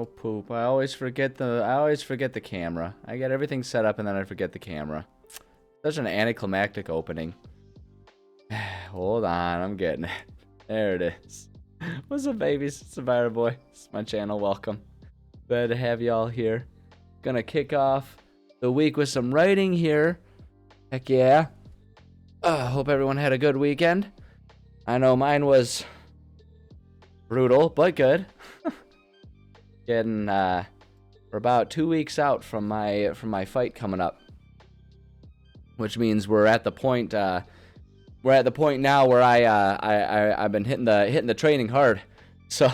Oh poop. I always forget the camera. I get everything set up and then I forget the camera. Such an anticlimactic opening. Hold on, I'm getting it. There it is. What's up, babies? It's the Byron Boy. It's my channel. Welcome. Glad to have y'all here. Gonna kick off the week with some writing here. Heck yeah. Hope everyone had a good weekend. I know mine was brutal, but good. We're about 2 weeks out from my fight coming up, which means we're at the point now where I've been hitting the training hard, so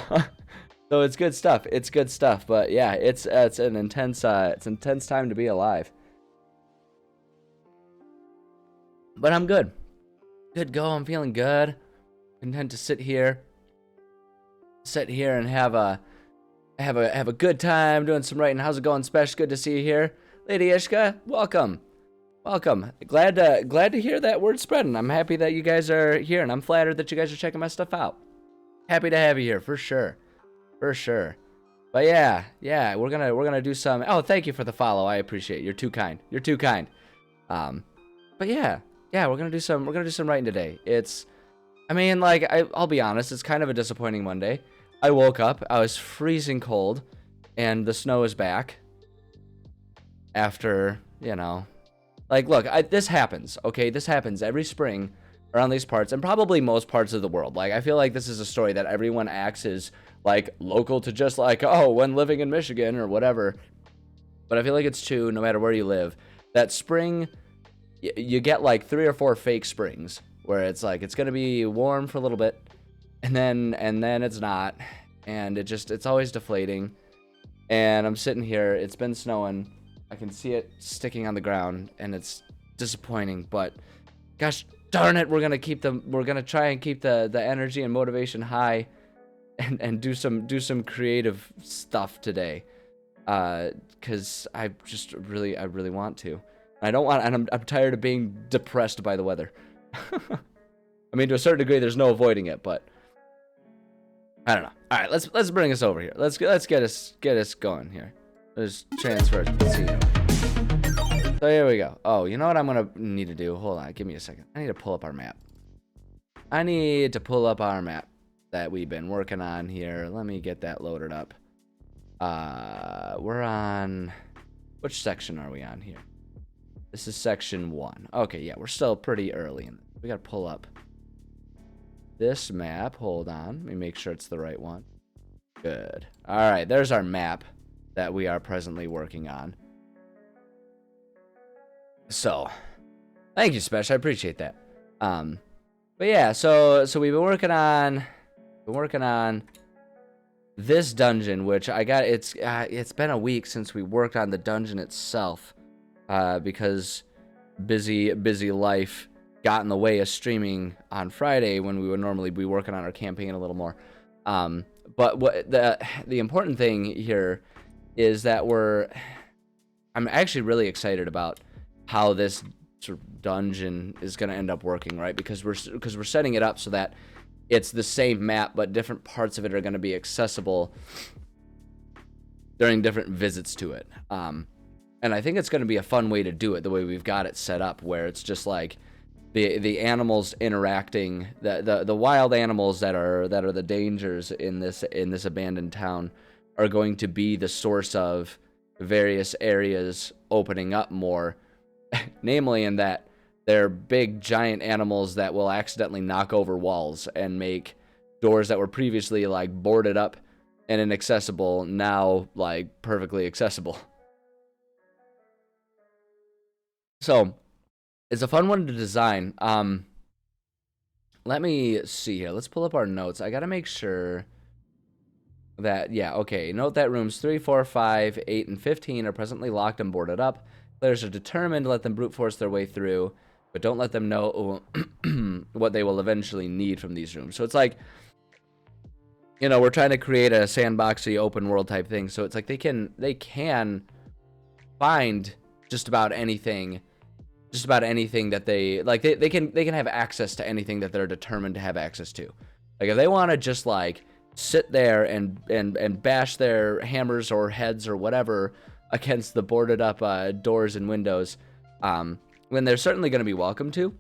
so it's good stuff. It's good stuff, but yeah, it's an intense time to be alive. But I'm good. Good go. I'm feeling good. Content to sit here and have a good time doing some writing. How's it going, Spesh? Good to see you here. Lady Ishka, welcome. Glad to hear that word spreading. I'm happy that you guys are here, and I'm flattered that you guys are checking my stuff out. Happy to have you here, for sure. But yeah, we're gonna do some. Oh, thank you for the follow. I appreciate it. You're too kind. But yeah, we're gonna do some writing today. I'll be honest, it's kind of a disappointing Monday. I woke up, I was freezing cold, and the snow is back. After, look, this happens, okay? This happens every spring around these parts, and probably most parts of the world. Like, I feel like this is a story that everyone acts is, like, local to just, like, oh, when living in Michigan or whatever. But I feel like it's true no matter where you live. That spring, you get, like, 3 or 4 fake springs, where it's, like, it's gonna be warm for a little bit, and then it's not, and it's always deflating. And I'm sitting here, it's been snowing, I can see it sticking on the ground, and it's disappointing, but gosh darn it, we're gonna try and keep the energy and motivation high, and do some creative stuff today, because I really want to. I'm tired of being depressed by the weather. I mean, to a certain degree, there's no avoiding it, but I don't know. All right, let's bring us over here. Let's get us going here. Let's transfer. Let's see. So here we go. Oh, you know what I'm gonna need to do? Hold on, give me a second. I need to pull up our map. That we've been working on here. Let me get that loaded up. We're on, which section are we on here? This is section 1. Okay, yeah, we're still pretty early in. We gotta pull up this map. Hold on, let me make sure it's the right one. Good. All right, there's our map that we are presently working on. So, thank you, Spesh. I appreciate that. But yeah, so we've been working on this dungeon, which I got. It's been a week since we worked on the dungeon itself, because busy life got in the way of streaming on Friday when we would normally be working on our campaign a little more. But what the important thing here is that I'm actually really excited about how this sort of dungeon is going to end up working, right? Because we're setting it up so that it's the same map, but different parts of it are going to be accessible during different visits to it. And I think it's going to be a fun way to do it, the way we've got it set up, where it's just like the animals interacting, the wild animals that are the dangers in this abandoned town are going to be the source of various areas opening up more. Namely in that they're big giant animals that will accidentally knock over walls and make doors that were previously like boarded up and inaccessible now like perfectly accessible. So it's a fun one to design. Let me see here. Let's pull up our notes. I gotta make sure that, yeah, okay. Note that rooms 3, 4, 5, 8, and 15 are presently locked and boarded up. Players are determined to let them brute force their way through, but don't let them know what they will eventually need from these rooms. So it's like, we're trying to create a sandboxy open world type thing. So it's like they can find just about anything that they like. They can have access to anything that they're determined to have access to. Like if they want to just like sit there and bash their hammers or heads or whatever against the boarded up doors and windows, when they're certainly going to be welcome to.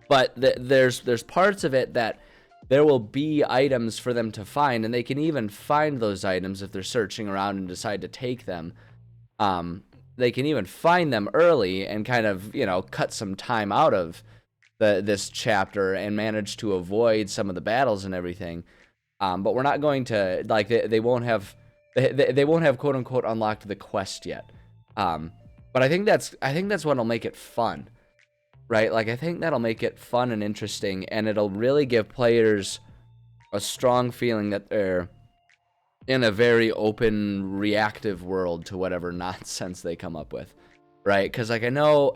But there's parts of it that there will be items for them to find, and they can even find those items if they're searching around and decide to take them. They can even find them early and kind of, cut some time out of this chapter and manage to avoid some of the battles and everything. But we're not going to, like, they won't have quote unquote unlocked the quest yet. But I think that's what'll make it fun, right? Like, I think that'll make it fun and interesting, and it'll really give players a strong feeling that they're in a very open, reactive world to whatever nonsense they come up with, right? Because, like, I don't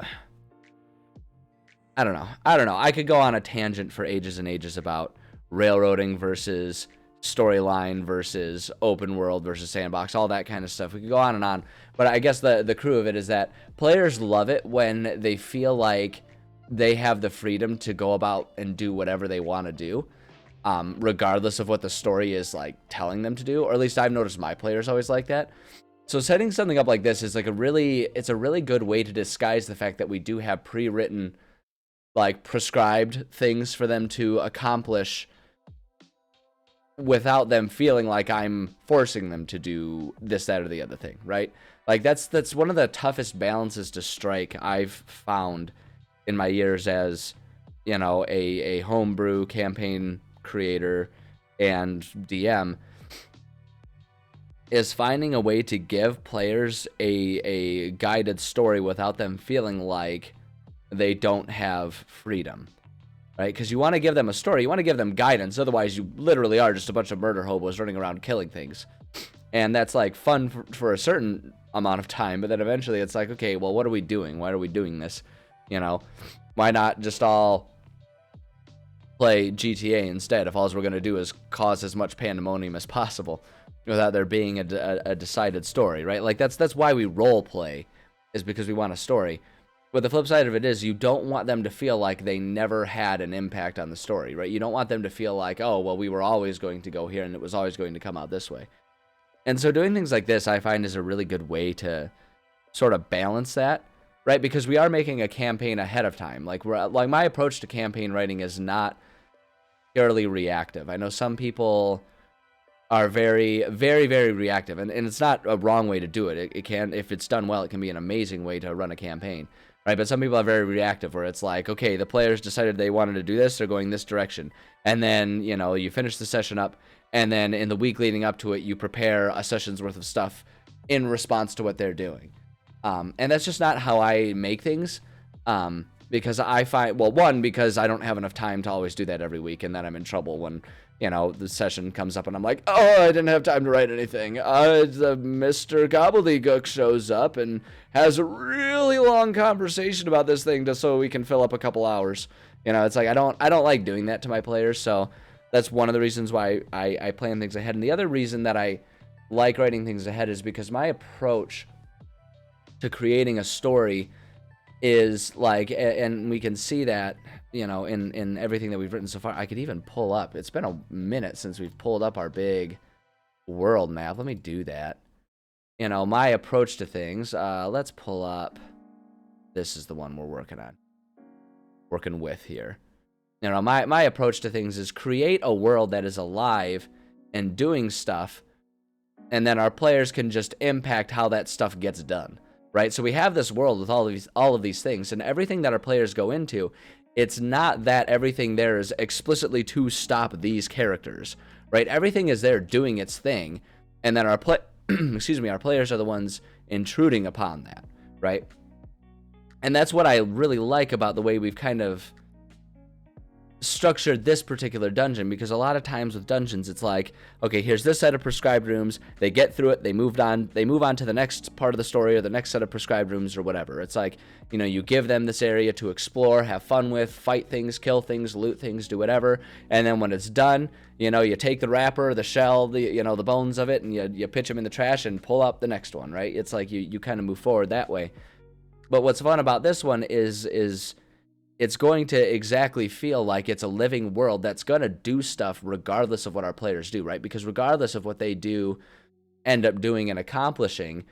know. I could go on a tangent for ages and ages about railroading versus storyline versus open world versus sandbox, all that kind of stuff. We could go on and on. But I guess the crew of it is that players love it when they feel like they have the freedom to go about and do whatever they want to do, regardless of what the story is like telling them to do. Or at least I've noticed my players always like that. So setting something up like this is like it's a really good way to disguise the fact that we do have pre-written, like, prescribed things for them to accomplish without them feeling like I'm forcing them to do this, that, or the other thing, right? Like, that's one of the toughest balances to strike I've found in my years as, a homebrew campaign creator and DM, is finding a way to give players a guided story without them feeling like they don't have freedom, right? Because you want to give them a story, you want to give them guidance, otherwise you literally are just a bunch of murder hobos running around killing things. And that's like fun for a certain amount of time, but then eventually it's like, okay, well, what are we doing? Why are we doing this? Why not just all play GTA instead if all we're going to do is cause as much pandemonium as possible without there being a decided story, right? Like, that's why we role play, is because we want a story. But the flip side of it is you don't want them to feel like they never had an impact on the story, right? You don't want them to feel like, oh, well, we were always going to go here and it was always going to come out this way. And so doing things like this, I find, is a really good way to sort of balance that, right? Because we are making a campaign ahead of time. Like, my approach to campaign writing is not purely reactive. I know some people are very, very, very reactive, and it's not a wrong way to do it. It can, if it's done well, it can be an amazing way to run a campaign. Right, but some people are very reactive, where it's like, okay, the players decided they wanted to do this, they're going this direction. And then, you finish the session up, and then in the week leading up to it, you prepare a session's worth of stuff in response to what they're doing. And that's just not how I make things, because I find, well, one, because I don't have enough time to always do that every week, and then I'm in trouble when, the session comes up and I'm like, oh, I didn't have time to write anything. Mr. Gobbledygook shows up and has a really long conversation about this thing just so we can fill up a couple hours. It's like, I don't like doing that to my players, so that's one of the reasons why I plan things ahead. And the other reason that I like writing things ahead is because my approach to creating a story is like, and we can see that, in everything that we've written so far. I could even pull up, it's been a minute since we've pulled up our big world map. Let me do that. My approach to things, let's pull up, this is the one we're working with here. My approach to things is create a world that is alive and doing stuff, and then our players can just impact how that stuff gets done. Right, so we have this world with all of these things, and everything that our players go into, it's not that everything there is explicitly to stop these characters, right? Everything is there doing its thing, and then our players are the ones intruding upon that, right? And that's what I really like about the way we've kind of structured this particular dungeon, because a lot of times with dungeons it's like, okay, here's this set of prescribed rooms, they get through it, they move on to the next part of the story or the next set of prescribed rooms or whatever. It's like, you give them this area to explore, have fun with, fight things, kill things, loot things, do whatever, and then when it's done, you take the wrapper, the shell, the bones of it, and you pitch them in the trash and pull up the next one, right? It's like you kind of move forward that way. But what's fun about this one is it's going to exactly feel like it's a living world that's going to do stuff regardless of what our players do, right? Because regardless of what they do, end up doing and accomplishing,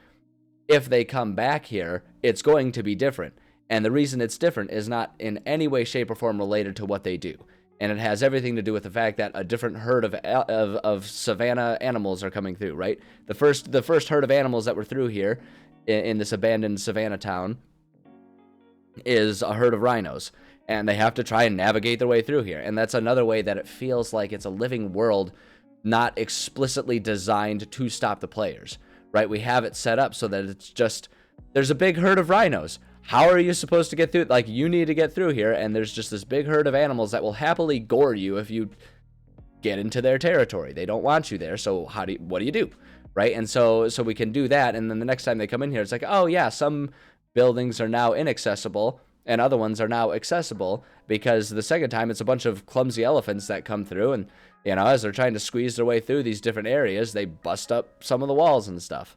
if they come back here, it's going to be different. And the reason it's different is not in any way, shape, or form related to what they do. And it has everything to do with the fact that a different herd of savanna animals are coming through, right? The first herd of animals that were through here in this abandoned savanna town is a herd of rhinos. And they have to try and navigate their way through here. And that's another way that it feels like it's a living world, not explicitly designed to stop the players, right? We have it set up so that it's just, there's a big herd of rhinos. How are you supposed to get through? Like, you need to get through here, and there's just this big herd of animals that will happily gore you if you get into their territory. They don't want you there, so what do you do, right? And so we can do that, and then the next time they come in here, it's like, oh yeah, some buildings are now inaccessible, and other ones are now accessible, because the second time it's a bunch of clumsy elephants that come through, and as they're trying to squeeze their way through these different areas, they bust up some of the walls and stuff.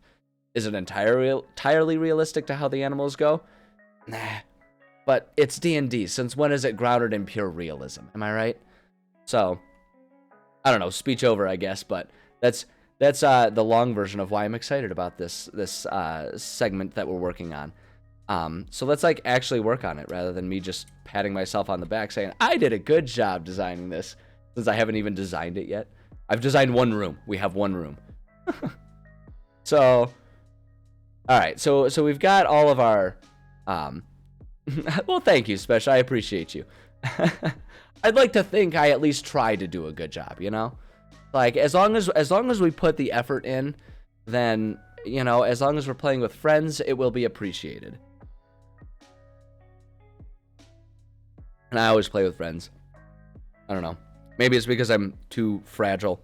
Is it entirely realistic to how the animals go? Nah, but it's D&D. Since when is it grounded in pure realism? Am I right? So, I don't know. Speech over, I guess. But that's the long version of why I'm excited about this segment that we're working on. So let's actually work on it rather than me just patting myself on the back saying I did a good job designing this, since I haven't even designed it yet. I've designed one room. We have one room. So, all right. So we've got all of our. Well, thank you, Special. I appreciate you. I'd like to think I at least tried to do a good job, Like, as long as we put the effort in, then, as long as we're playing with friends, it will be appreciated. And I always play with friends. I don't know. Maybe it's because I'm too fragile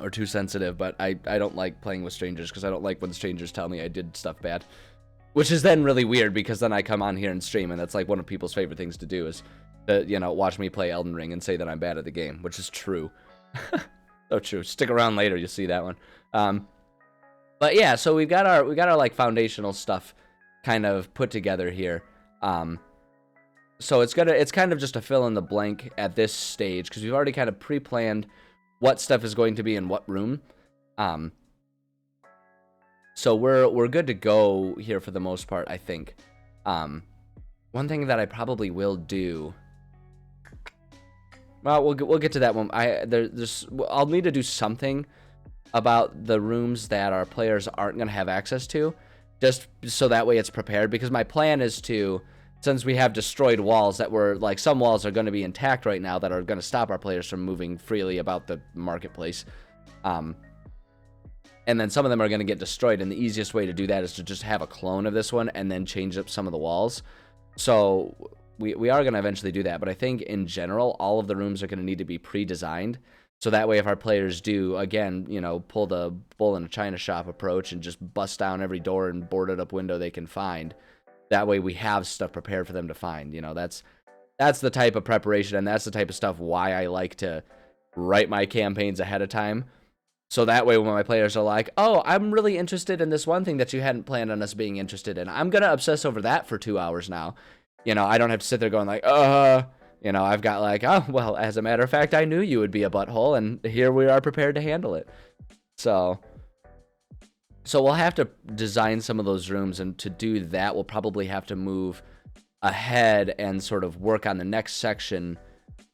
or too sensitive, but I don't like playing with strangers because I don't like when strangers tell me I did stuff bad. Which is then really weird, because then I come on here and stream, and that's like one of people's favorite things to do is to, watch me play Elden Ring and say that I'm bad at the game, which is true. So true. Stick around later, you'll see that one. But yeah, so we got our like foundational stuff kind of put together here. So it's kind of just a fill in the blank at this stage, because we've already kind of pre-planned what stuff is going to be in what room. So we're good to go here for the most part, I think. One thing that I probably will do. Well, we'll get to that one. I'll need to do something about the rooms that our players aren't going to have access to, just so that way it's prepared. Because my plan is to, since we have destroyed walls that were like, some walls are going to be intact right now that are going to stop our players from moving freely about the marketplace. And then some of them are going to get destroyed, and the easiest way to do that is to just have a clone of this one and then change up some of the walls. So we are going to eventually do that, but I think in general, all of the rooms are going to need to be pre-designed. So that way, if our players do, again, pull the bull in a china shop approach and just bust down every door and boarded up window they can find, that way we have stuff prepared for them to find. That's the type of preparation, and that's the type of stuff why I like to write my campaigns ahead of time. So that way when my players are like, oh, I'm really interested in this one thing that you hadn't planned on us being interested in, I'm going to obsess over that for 2 hours now. I don't have to sit there going like, I've got like, oh, well, as a matter of fact, I knew you would be a butthole, and here we are prepared to handle it. So we'll have to design some of those rooms, and to do that, we'll probably have to move ahead and sort of work on the next section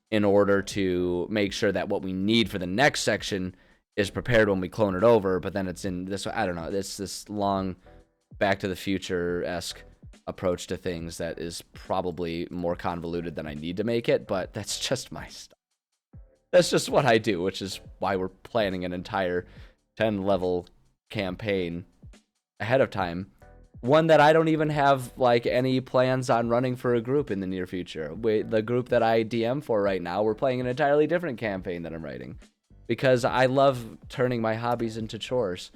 in order to make sure that what we need for the next section is prepared when we clone it over, but then it's in this, I don't know, it's this long Back to the Future-esque approach to things that is probably more convoluted than I need to make it, but that's just my stuff. That's just what I do, which is why we're planning an entire 10-level campaign ahead of time. One that I don't even have like any plans on running for a group in the near future. The group that I DM for right now, we're playing an entirely different campaign that I'm writing, because I love turning my hobbies into chores.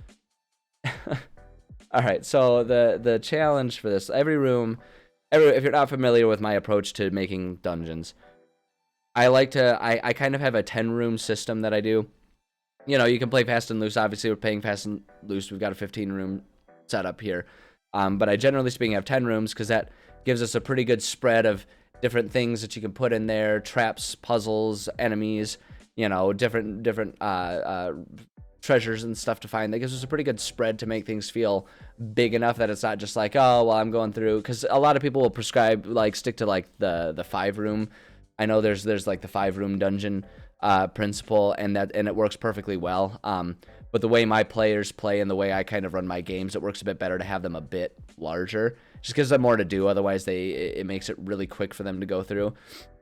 All right, so the challenge for this, if you're not familiar with my approach to making dungeons, I kind of have a 10-room system that I do. You can play fast and loose. Obviously, we're playing fast and loose. We've got a 15-room setup here. But I generally speaking have 10 rooms, because that gives us a pretty good spread of different things that you can put in there, traps, puzzles, enemies, you know, different treasures and stuff to find. That gives us a pretty good spread to make things feel big enough that it's not just like, oh, well, I'm going through, because a lot of people will prescribe, like, stick to like the 5-room. I know there's like the 5-room dungeon principle, and it works perfectly well. But the way my players play and the way I kind of run my games, it works a bit better to have them a bit larger, just gives them more to do. Otherwise, it makes it really quick for them to go through.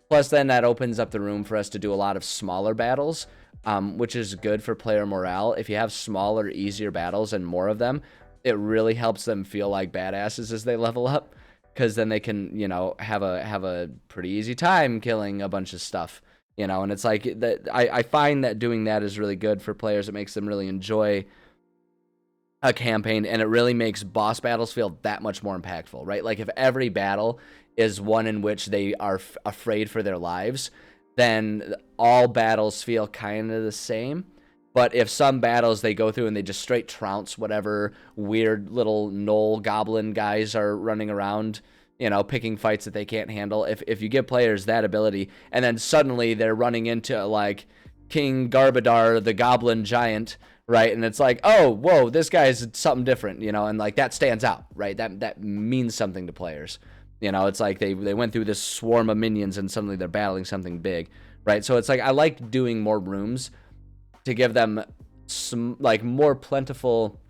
Plus, then that opens up the room for us to do a lot of smaller battles, which is good for player morale. If you have smaller, easier battles and more of them, it really helps them feel like badasses as they level up, because then they can, you know, have a pretty easy time killing a bunch of stuff, you know. And it's like that. I find that doing that is really good for players. It makes them really enjoy a campaign, and it really makes boss battles feel that much more impactful, right? Like if every battle is one in which they are afraid for their lives, then all battles feel kind of the same. But if some battles they go through and they just straight trounce whatever weird little gnoll goblin guys are running around, you know, picking fights that they can't handle, if you give players that ability, and then suddenly they're running into like King Garbadar, the goblin giant, right? And it's like, oh, whoa, this guy's something different, you know, and like that stands out, right? That means something to players. You know, it's like they went through this swarm of minions and suddenly they're battling something big, right? So it's like I like doing more rooms to give them some like more plentiful,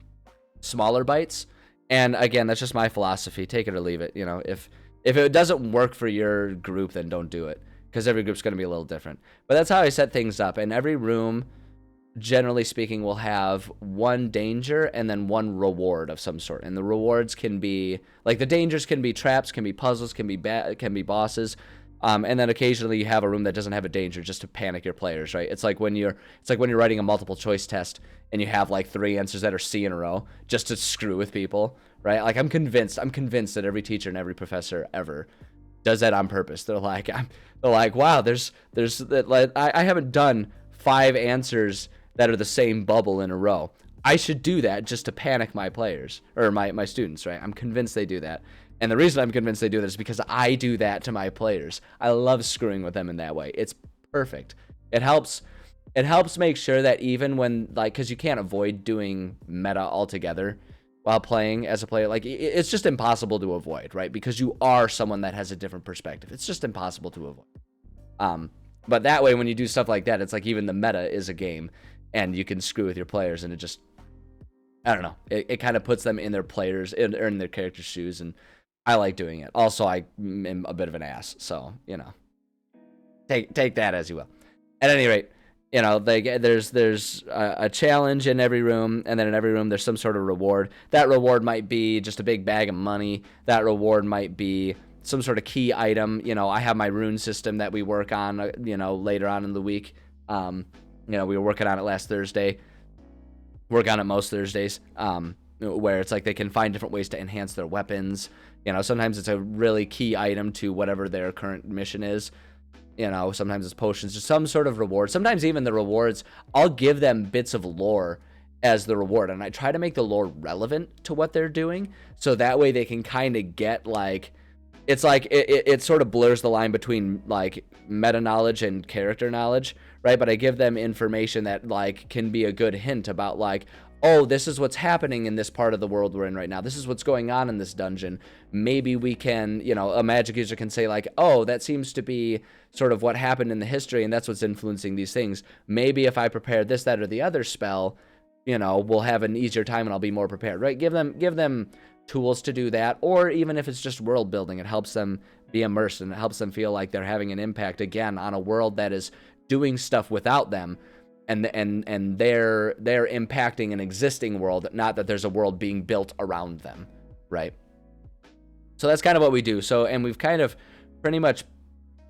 smaller bites. And again, that's just my philosophy. Take it or leave it. You know, if it doesn't work for your group, then don't do it, because every group's going to be a little different. But that's how I set things up. And every room, generally speaking, will have one danger and then one reward of some sort. And the rewards can be like, the dangers can be traps, can be puzzles, can be bosses. And then occasionally you have a room that doesn't have a danger, just to panic your players, right? It's like when you're writing a multiple choice test and you have like 3 answers that are C in a row, just to screw with people, right? Like I'm convinced that every teacher and every professor ever does that on purpose. They're like, wow, there's like, I haven't done 5 answers that are the same bubble in a row. I should do that just to panic my players or my students, right? I'm convinced they do that. And the reason I'm convinced they do that is because I do that to my players. I love screwing with them in that way. It's perfect. It helps make sure that even when, like, because you can't avoid doing meta altogether while playing as a player. Like, it's just impossible to avoid, right? Because you are someone that has a different perspective. It's just impossible to avoid. But that way, when you do stuff like that, it's like even the meta is a game, and you can screw with your players, and it just, I don't know. It kind of puts them in their players, in their character's shoes, and I like doing it. Also, I am a bit of an ass, so, you know, take that as you will. At any rate, you know, there's a challenge in every room, and then in every room there's some sort of reward. That reward might be just a big bag of money. That reward might be some sort of key item. You know, I have my rune system that we work on, you know, later on in the week. You know, we were working on it last Thursday. Work on it most Thursdays, where it's like they can find different ways to enhance their weapons. You know, sometimes it's a really key item to whatever their current mission is. You know, sometimes it's potions, just some sort of reward. Sometimes even the rewards, I'll give them bits of lore as the reward, and I try to make the lore relevant to what they're doing, so that way they can kind of get like, it's like it sort of blurs the line between like meta knowledge and character knowledge, right? But I give them information that like can be a good hint about like, oh, this is what's happening in this part of the world we're in right now. This is what's going on in this dungeon. Maybe we can, you know, a magic user can say like, oh, that seems to be sort of what happened in the history, and that's what's influencing these things. Maybe if I prepare this, that, or the other spell, you know, we'll have an easier time and I'll be more prepared, right? Give them tools to do that. Or even if it's just world building, it helps them be immersed, and it helps them feel like they're having an impact again on a world that is doing stuff without them. And they're impacting an existing world, not that there's a world being built around them, right? So that's kind of what we do. So, and we've kind of pretty much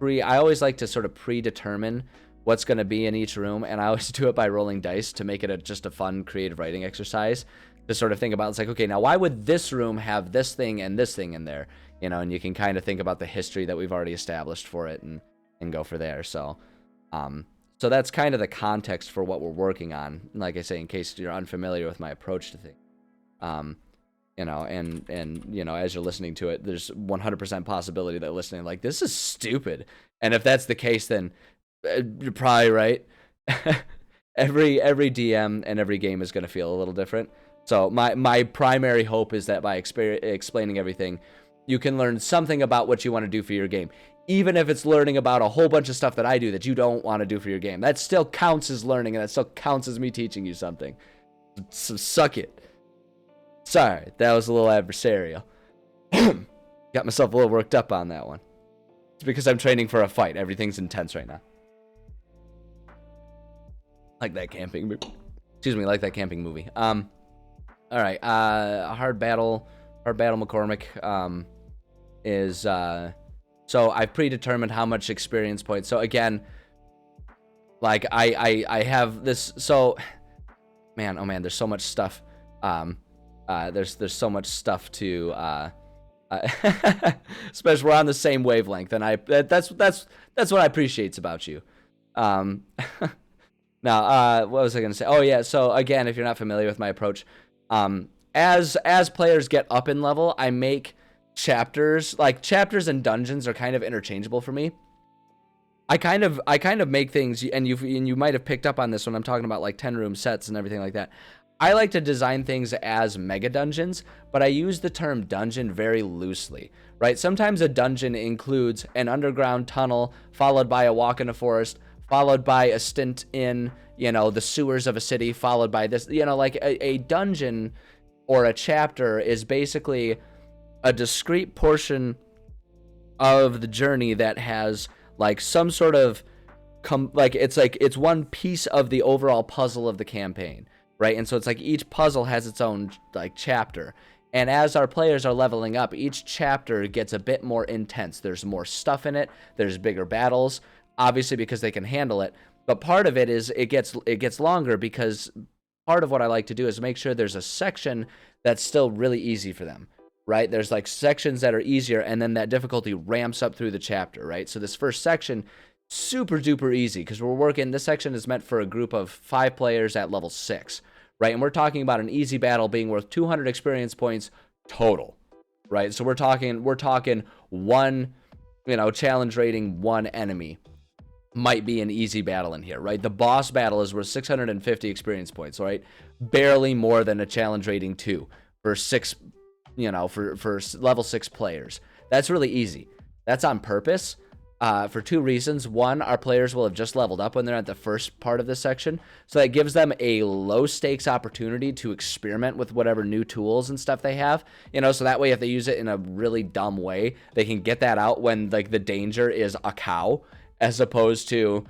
I always like to sort of predetermine what's going to be in each room, and I always do it by rolling dice to make it just a fun creative writing exercise to sort of think about. It's like, okay, now why would this room have this thing and this thing in there, you know? And you can kind of think about the history that we've already established for it and go for there. So so that's kind of the context for what we're working on, like I say, in case you're unfamiliar with my approach to things. and as you're listening to it, there's 100% possibility that listening like, this is stupid. And if that's the case, then you're probably right. every DM and every game is going to feel a little different. So my primary hope is that by explaining everything, you can learn something about what you want to do for your game. Even if it's learning about a whole bunch of stuff that I do that you don't want to do for your game. That still counts as learning, and that still counts as me teaching you something. So suck it. Sorry, that was a little adversarial. Got myself a little worked up on that one. It's because I'm training for a fight. Everything's intense right now. Like that camping movie. Excuse me, like that camping movie. All right. Hard battle McCormick is so I've predetermined how much experience points. So again, like I have this. So man, oh man, there's so much stuff. There's so much stuff to especially we're on the same wavelength, and that's what I appreciate about you. Now, what was I gonna say? Oh yeah, so again, if you're not familiar with my approach, as players get up in level, I make chapters. Like chapters and dungeons are kind of interchangeable for me. I kind of make things, and you might have picked up on this when I'm talking about like 10-room sets and everything like that. I like to design things as mega dungeons, but I use the term dungeon very loosely, right? Sometimes a dungeon includes an underground tunnel, followed by a walk in a forest, followed by a stint in, the sewers of a city, followed by this, like a dungeon or a chapter is basically a discrete portion of the journey that has like some sort of, it's one piece of the overall puzzle of the campaign. Right, and so it's like each puzzle has its own like chapter, and as our players are leveling up, each chapter gets a bit more intense. There's more stuff in it. There's bigger battles, obviously because they can handle it. But part of it is it gets longer because part of what I like to do is make sure there's a section that's still really easy for them. Right, there's like sections that are easier, and then that difficulty ramps up through the chapter. Right, so this first section, super duper easy because this section is meant for a group of 5 players at level 6. Right, and we're talking about an easy battle being worth 200 experience points total, right? So we're talking one, challenge rating 1 enemy might be an easy battle in here, right? The boss battle is worth 650 experience points, right? Barely more than a challenge rating 2 for 6, for level 6 players. That's really easy. That's on purpose. For 2 reasons. One, our players will have just leveled up when they're at the first part of this section. So that gives them a low stakes opportunity to experiment with whatever new tools and stuff they have. So that way if they use it in a really dumb way, they can get that out when like the danger is a cow, as opposed to,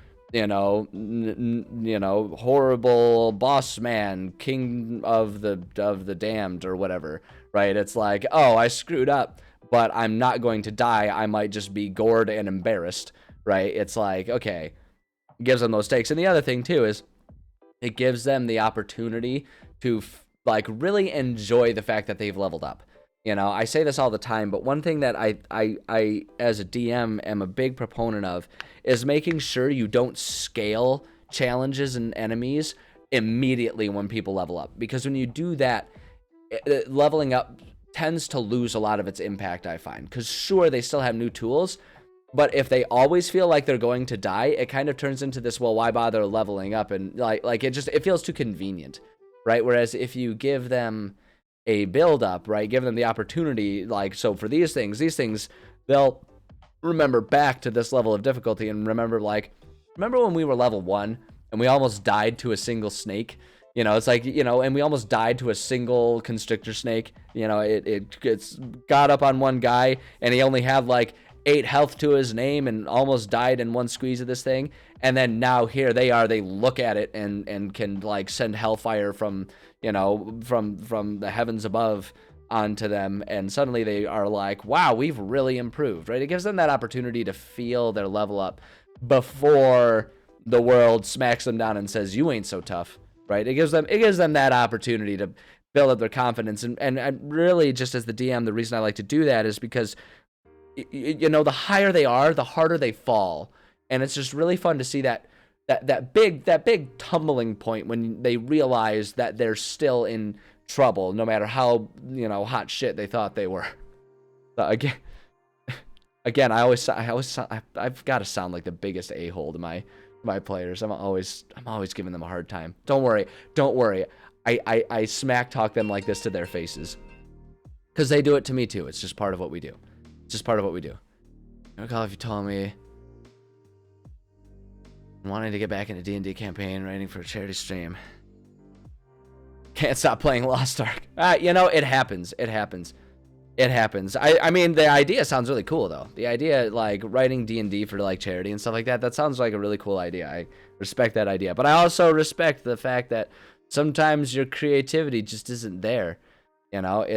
horrible boss man, king of the damned or whatever, right? It's like, oh, I screwed up, but I'm not going to die. I might just be gored and embarrassed, right? It's like, okay, it gives them those stakes. And the other thing too is it gives them the opportunity to really enjoy the fact that they've leveled up. I say this all the time, but one thing that I as a DM am a big proponent of is making sure you don't scale challenges and enemies immediately when people level up, because when you do that, leveling up tends to lose a lot of its impact, I find. Because sure, they still have new tools, but if they always feel like they're going to die, it kind of turns into this, well, why bother leveling up? And it feels too convenient, right? Whereas if you give them a build up, right, give them the opportunity, so for these things, they'll remember back to this level of difficulty and remember when we were level 1 and we almost died to a single snake. It's like, and we almost died to a single constrictor snake. It's got up on one guy and he only had 8 health to his name and almost died in one squeeze of this thing. And then now here they are, they look at it and can send hellfire from the heavens above onto them. And suddenly they are like, wow, we've really improved, right? It gives them that opportunity to feel their level up before the world smacks them down and says, you ain't so tough. Right, it gives them that opportunity to build up their confidence, and really, just as the DM, the reason I like to do that is because the higher they are, the harder they fall, and it's just really fun to see that big tumbling point when they realize that they're still in trouble, no matter how, hot shit they thought they were. So again, I've got to sound like the biggest a-hole to my players. I'm always giving them a hard time. Don't worry. I smack talk them like this to their faces, because they do it to me too. It's just part of what we do. Recall if you told me wanting to get back into D&D campaign, writing for a charity stream. Can't stop playing Lost Ark. It happens. I mean, the idea sounds really cool, though. The idea, like, writing D&D for, like, charity and stuff like that, that sounds like a really cool idea. I respect that idea. But I also respect the fact that sometimes your creativity just isn't there. Other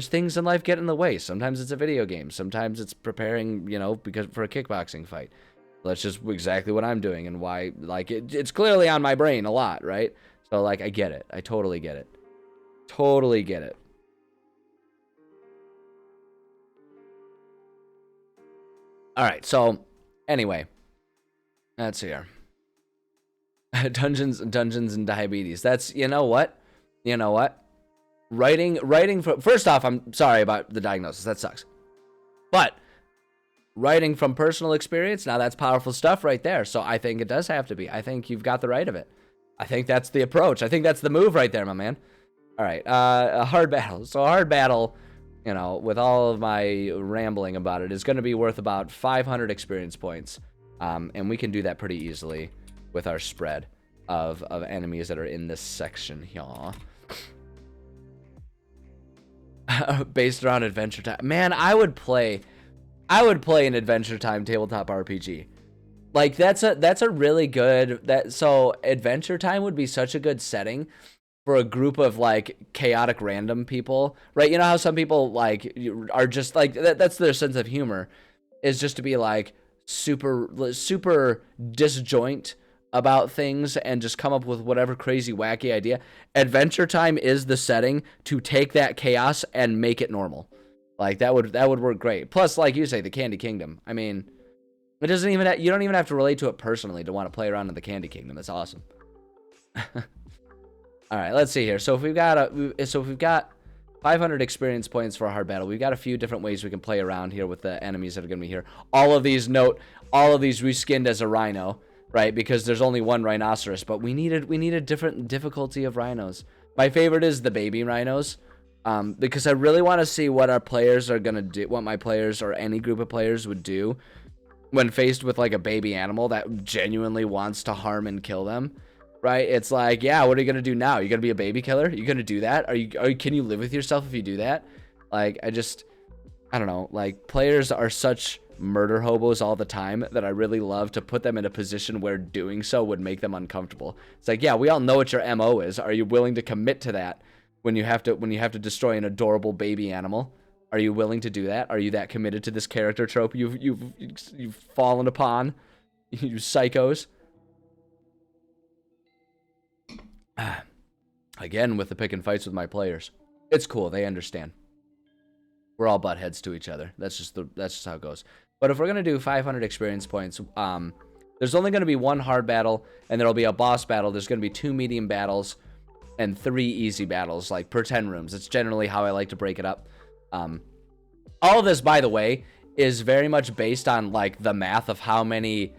things in life get in the way. Sometimes it's a video game. Sometimes it's preparing, because for a kickboxing fight. That's just exactly what I'm doing, and why, like, it's clearly on my brain a lot, right? So, like, I get it. I totally get it. Totally get it. All right, so anyway, let's see here. Dungeons and diabetes. That's, you know what? Writing for, first off, I'm sorry about the diagnosis. That sucks. But writing from personal experience, now that's powerful stuff right there. So I think it does have to be. I think you've got the right of it. I think that's the approach. I think that's the move right there, my man. All right, a hard battle. So a hard battle, with all of my rambling about it, is going to be worth about 500 experience points. And we can do that pretty easily with our spread of enemies that are in this section here. Based around Adventure Time. Man, I would play an Adventure Time tabletop RPG. Like, that's a really good, so Adventure Time would be such a good setting for a group of, like, chaotic random people, right? You know how some people, like, are just, like, that's their sense of humor, is just to be, like, super disjoint about things and just come up with whatever crazy, wacky idea. Adventure Time is the setting to take that chaos and make it normal. Like, that would work great. Plus, like you say, the Candy Kingdom. I mean, it doesn't even you don't even have to relate to it personally to want to play around in the Candy Kingdom. That's awesome. All right, let's see here. So if we've got 500 experience points for a hard battle, we've got a few different ways we can play around here with the enemies that are going to be here. All of these reskinned as a rhino, right? Because there's only one rhinoceros, but we need a different difficulty of rhinos. My favorite is the baby rhinos, because I really want to see what our players are going to do, what my players or any group of players would do when faced with, like, a baby animal that genuinely wants to harm and kill them. Right? It's like, yeah, what are you going to do now? You're going to be a baby killer? You're going to do that? Can you live with yourself if you do that? Like, I don't know. Like, players are such murder hobos all the time that I really love to put them in a position where doing so would make them uncomfortable. It's like, yeah, we all know what your MO is. Are you willing to commit to that when you have to destroy an adorable baby animal? Are you willing to do that? Are you that committed to this character trope you've fallen upon? You psychos. Again, with the pick and fights with my players, it's cool. They understand. We're all butt heads to each other. That's just how it goes. But if we're gonna do 500 experience points, there's only gonna be one hard battle, and there'll be a boss battle. There's gonna be 2 medium battles and 3 easy battles, like per 10 rooms. It's generally how I like to break it up. All of this, by the way, is very much based on, like, the math of how many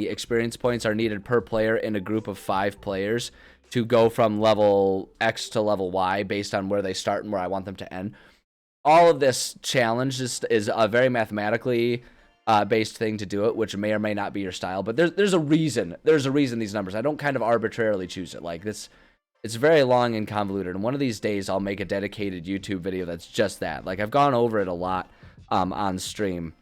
experience points are needed per player in a group of 5 players to go from level X to level Y based on where they start and where I want them to end. All of this challenge is a very mathematically based thing to do it, which may or may not be your style, but there's a reason. There's a reason these numbers. I don't kind of arbitrarily choose it. Like, this, it's very long and convoluted, and one of these days I'll make a dedicated YouTube video that's just that. Like, I've gone over it a lot on stream.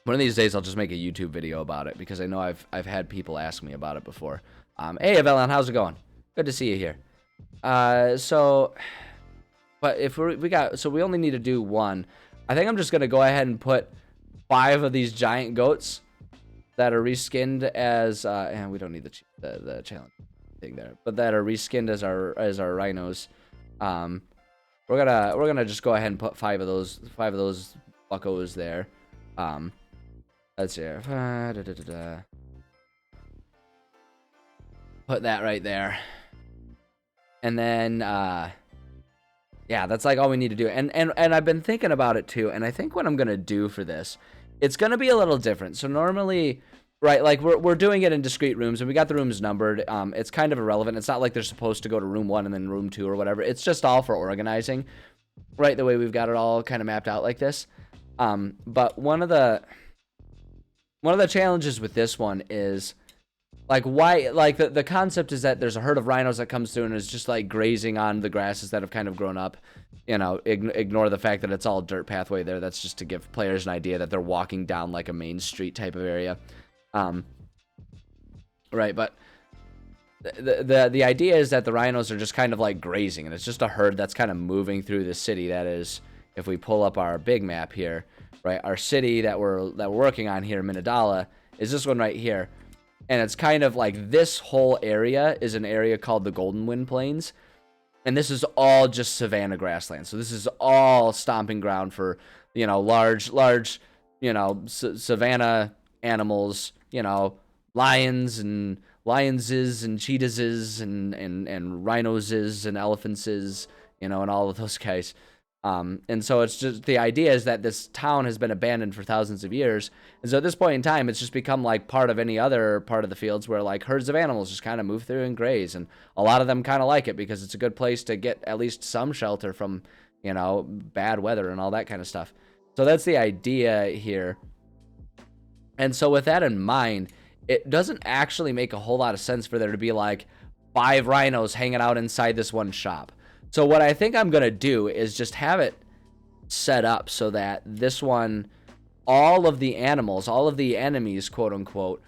One of these days I'll just make a YouTube video about it, because I know I've had people ask me about it before. Hey, Avelon, how's it going? Good to see you here. But if we only need to do 1. I think I'm just gonna go ahead and put 5 of these giant goats that are reskinned as and we don't need the challenge thing there, but that are reskinned as our rhinos. We're gonna just go ahead and put 5 of those buckos there. Let's see. Put that right there. And then, yeah, that's like all we need to do. And I've been thinking about it too. And I think what I'm going to do for this, it's going to be a little different. So normally, right, like we're doing it in discrete rooms and we got the rooms numbered. It's kind of irrelevant. It's not like they're supposed to go to room 1 and then room 2 or whatever. It's just all for organizing, right? The way we've got it all kind of mapped out like this. But one of the challenges with this one is, like, why, like, the concept is that there's a herd of rhinos that comes through and is just, like, grazing on the grasses that have kind of grown up. You know, ignore the fact that it's all dirt pathway there. That's just to give players an idea that they're walking down, like, a main street type of area. Right, but the idea is that the rhinos are just kind of, like, grazing, and it's just a herd that's kind of moving through the city. That is, if we pull up our big map here, right, our city that we're working on here, Minadala, is this one right here. And it's kind of like this whole area is an area called the Golden Wind Plains. And this is all just savanna grassland. So this is all stomping ground for, you know, large, you know, savanna animals, you know, lions and lionses and cheetahs and rhinoses and elephantses, you know, and all of those guys. And so it's just, the idea is that this town has been abandoned for thousands of years. And so at this point in time, it's just become like part of any other part of the fields where like herds of animals just kind of move through and graze. And a lot of them kind of like it because it's a good place to get at least some shelter from, you know, bad weather and all that kind of stuff. So that's the idea here. And so with that in mind, it doesn't actually make a whole lot of sense for there to be like 5 rhinos hanging out inside this one shop. So what I think I'm going to do is just have it set up so that this one, all of the animals, all of the enemies, quote unquote,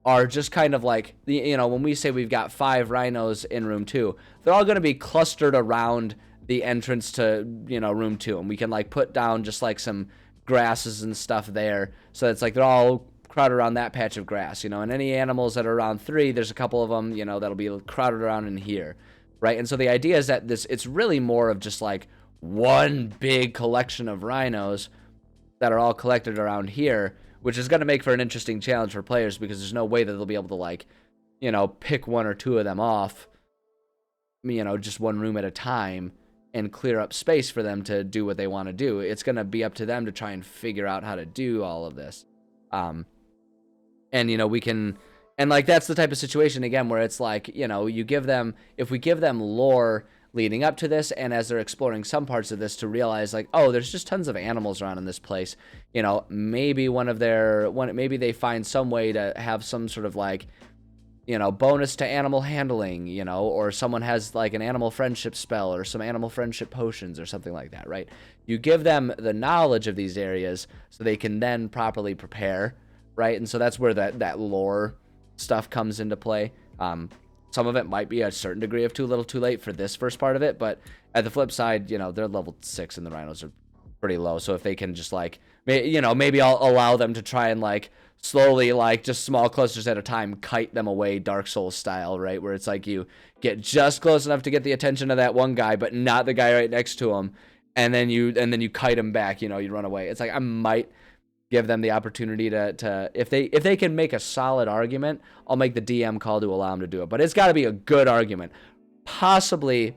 are just kind of like, you know, when we say we've got 5 rhinos in room 2, they're all going to be clustered around the entrance to, you know, room 2. And we can like put down just like some grasses and stuff there. So it's like they're all crowded around that patch of grass, you know, and any animals that are around 3, there's a couple of them, you know, that'll be crowded around in here. Right, and so the idea is that it's really more of just like one big collection of rhinos that are all collected around here, which is going to make for an interesting challenge for players because there's no way that they'll be able to like, you know, pick 1 or 2 of them off, you know, just one room at a time and clear up space for them to do what they want to do. It's going to be up to them to try and figure out how to do all of this. And, you know, we can... And, like, that's the type of situation, again, where it's like, you know, you give them, if we give them lore leading up to this, and as they're exploring some parts of this to realize, like, oh, there's just tons of animals around in this place, you know, maybe maybe they find some way to have some sort of, like, you know, bonus to animal handling, you know, or someone has, like, an animal friendship spell or some animal friendship potions or something like that, right? You give them the knowledge of these areas so they can then properly prepare, right? And so that's where that lore stuff comes into play. Some of it might be a certain degree of too little too late for this first part of it, but at the flip side, you know, they're level 6 and the rhinos are pretty low, so if they can just like, you know, maybe I'll allow them to try and like slowly, like just small clusters at a time, kite them away Dark Souls style, right, where it's like you get just close enough to get the attention of that one guy but not the guy right next to him, and then you kite him back, you know, you run away. It's like I might give them the opportunity to if they can make a solid argument, I'll make the DM call to allow them to do it. But it's got to be a good argument, probably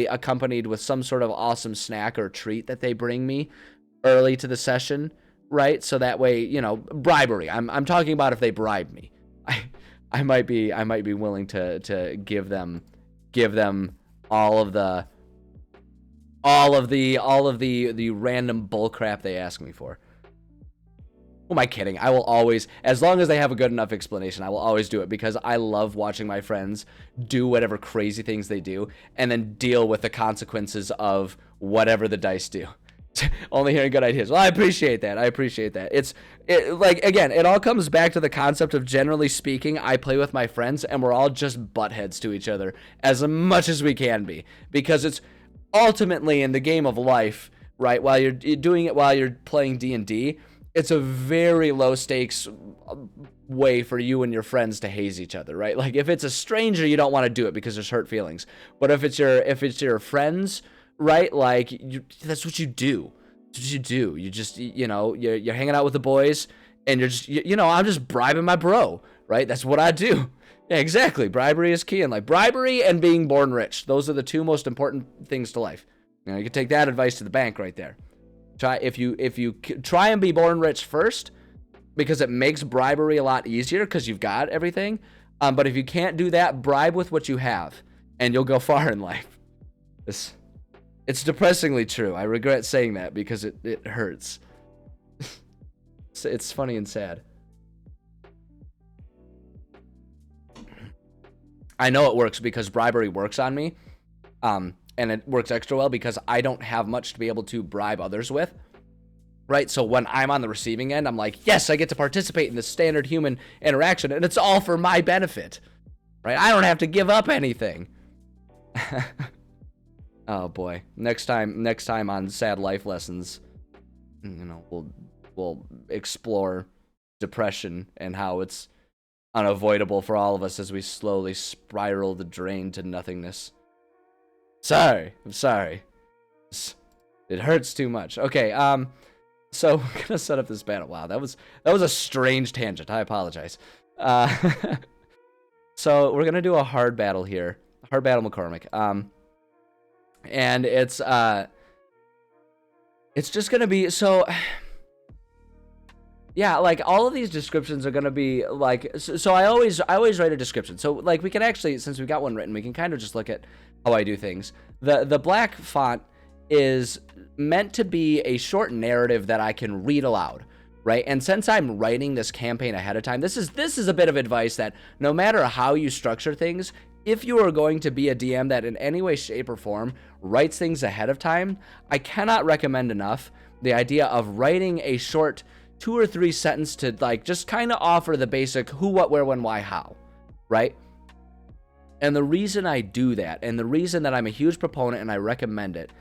accompanied with some sort of awesome snack or treat that they bring me early to the session, right? So that way, you know, bribery. I'm talking about if they bribe me. I might be willing to give them all of the random bullcrap they ask me for. Who am I kidding? I will always, as long as they have a good enough explanation, I will always do it because I love watching my friends do whatever crazy things they do and then deal with the consequences of whatever the dice do. Only hearing good ideas. Well, I appreciate that. Like, again, it all comes back to the concept of, generally speaking, I play with my friends and we're all just buttheads to each other as much as we can be, because it's ultimately in the game of life, right? While you're doing it while you're playing D&D, it's a very low stakes way for you and your friends to haze each other, right? Like if it's a stranger, you don't want to do it because there's hurt feelings. But if it's your friends, right? Like that's what you do. That's what you do. You just, you know, you're hanging out with the boys and you're just, you know, I'm just bribing my bro, right? That's what I do. Yeah, exactly. Bribery is key in life. Bribery and being born rich. Those are the two most important things to life. You know, you can take that advice to the bank right there. Try if you try and be born rich first, because it makes bribery a lot easier because you've got everything. But if you can't do that, bribe with what you have, and you'll go far in life. It's depressingly true. I regret saying that because it hurts. It's funny and sad. I know it works because bribery works on me. And it works extra well because I don't have much to be able to bribe others with. Right? So when I'm on the receiving end, I'm like, yes, I get to participate in the standard human interaction, and it's all for my benefit. Right? I don't have to give up anything. Oh boy. Next time on Sad Life Lessons, you know, we'll explore depression and how it's unavoidable for all of us as we slowly spiral the drain to nothingness. I'm sorry. It hurts too much. Okay, so we're gonna set up this battle. Wow, that was a strange tangent. I apologize. So we're gonna do a hard battle here. Hard battle McCormick. And it's just gonna be so. Yeah, like all of these descriptions are gonna be like. So I always write a description. So like we can actually, since we've got one written, we can kind of just look at how I do things. The black font is meant to be a short narrative that I can read aloud, right? And since I'm writing this campaign ahead of time, this is a bit of advice that no matter how you structure things, if you are going to be a DM that in any way, shape, or form writes things ahead of time, I cannot recommend enough the idea of writing a short 2 or 3 sentence to like just kind of offer the basic who, what, where, when, why, how, right? And the reason I do that, and the reason that I'm a huge proponent and I recommend it,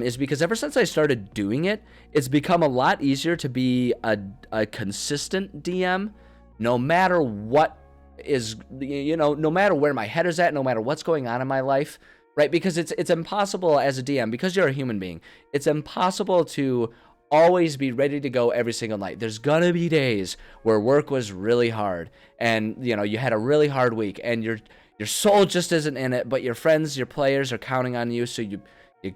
is because ever since I started doing it, it's become a lot easier to be a consistent DM, no matter what is, you know, no matter where my head is at, no matter what's going on in my life, right? Because it's impossible as a DM, because you're a human being, it's impossible to always be ready to go every single night. There's gonna be days where work was really hard, and you know you had a really hard week, and your soul just isn't in it, but your friends, your players are counting on you, so you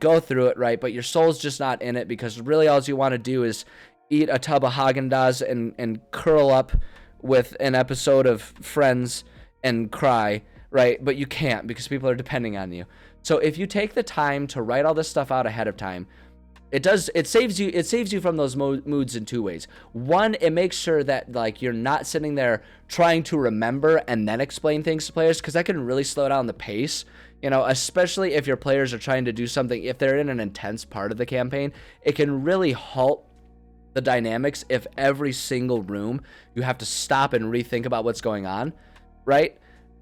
go through it, right? But your soul's just not in it because really all you want to do is eat a tub of Haagen-Dazs and curl up with an episode of Friends and cry, right? But you can't because people are depending on you. So if you take the time to write all this stuff out ahead of time, it saves you from those moods in 2 ways. One, it makes sure that like you're not sitting there trying to remember and then explain things to players, because that can really slow down the pace, you know, especially if your players are trying to do something, if they're in an intense part of the campaign, it can really halt the dynamics if every single room you have to stop and rethink about what's going on, right?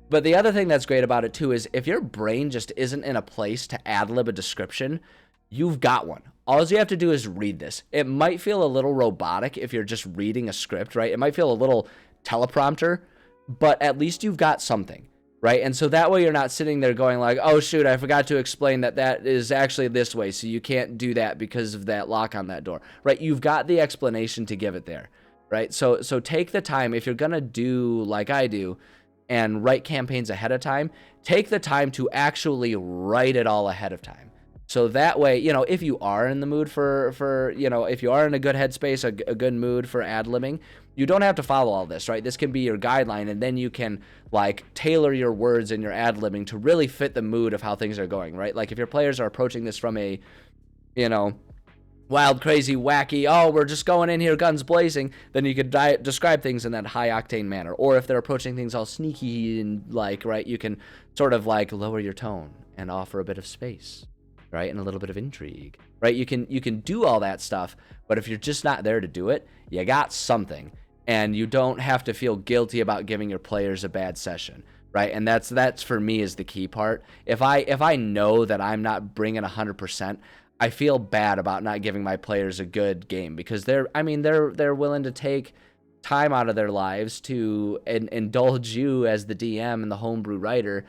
But the other thing that's great about it too is if your brain just isn't in a place to ad-lib a description, you've got one. All you have to do is read this. It might feel a little robotic if you're just reading a script, right? It might feel a little teleprompter, but at least you've got something, right? And so that way you're not sitting there going like, oh shoot, I forgot to explain that is actually this way, so you can't do that because of that lock on that door, right? You've got the explanation to give it there, right? So take the time, if you're gonna do like I do and write campaigns ahead of time, take the time to actually write it all ahead of time. So that way, you know, if you are in the mood for you know, if you are in a good headspace, a good mood for ad-libbing, you don't have to follow all this, right? This can be your guideline, and then you can, like, tailor your words and your ad-libbing to really fit the mood of how things are going, right? Like, if your players are approaching this from a, you know, wild, crazy, wacky, oh, we're just going in here guns blazing, then you could describe things in that high-octane manner. Or if they're approaching things all sneaky and, like, right, you can sort of, like, lower your tone and offer a bit of space, right, and a little bit of intrigue, right? You can do all that stuff, but if you're just not there to do it, you got something, and you don't have to feel guilty about giving your players a bad session, right? And that's for me is the key part. If I know that I'm not bringing 100%, I feel bad about not giving my players a good game, because they're willing to take time out of their lives to indulge you as the DM and the homebrew writer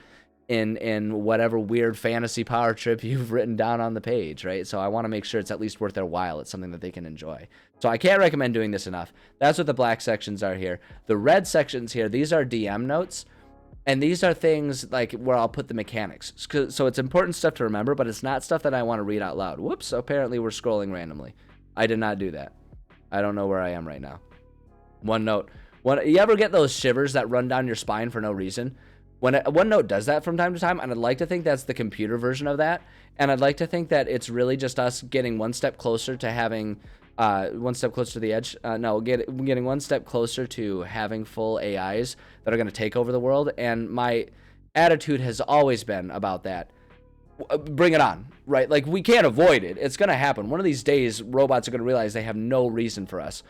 in whatever weird fantasy power trip you've written down on the page, right? So I want to make sure it's at least worth their while. It's something that they can enjoy. So I can't recommend doing this enough. That's what the black sections are here. The red sections here, these are DM notes. And these are things like where I'll put the mechanics. So it's important stuff to remember, but it's not stuff that I want to read out loud. Whoops, apparently we're scrolling randomly. I did not do that. I don't know where I am right now. OneNote. You ever get those shivers that run down your spine for no reason? When OneNote does that from time to time, and I'd like to think that's the computer version of that, and I'd like to think that it's really just us getting one step closer to having, one step closer to the edge. Getting one step closer to having full AIs that are going to take over the world. And my attitude has always been about that. Bring it on, right? Like, we can't avoid it. It's going to happen. One of these days, robots are going to realize they have no reason for us.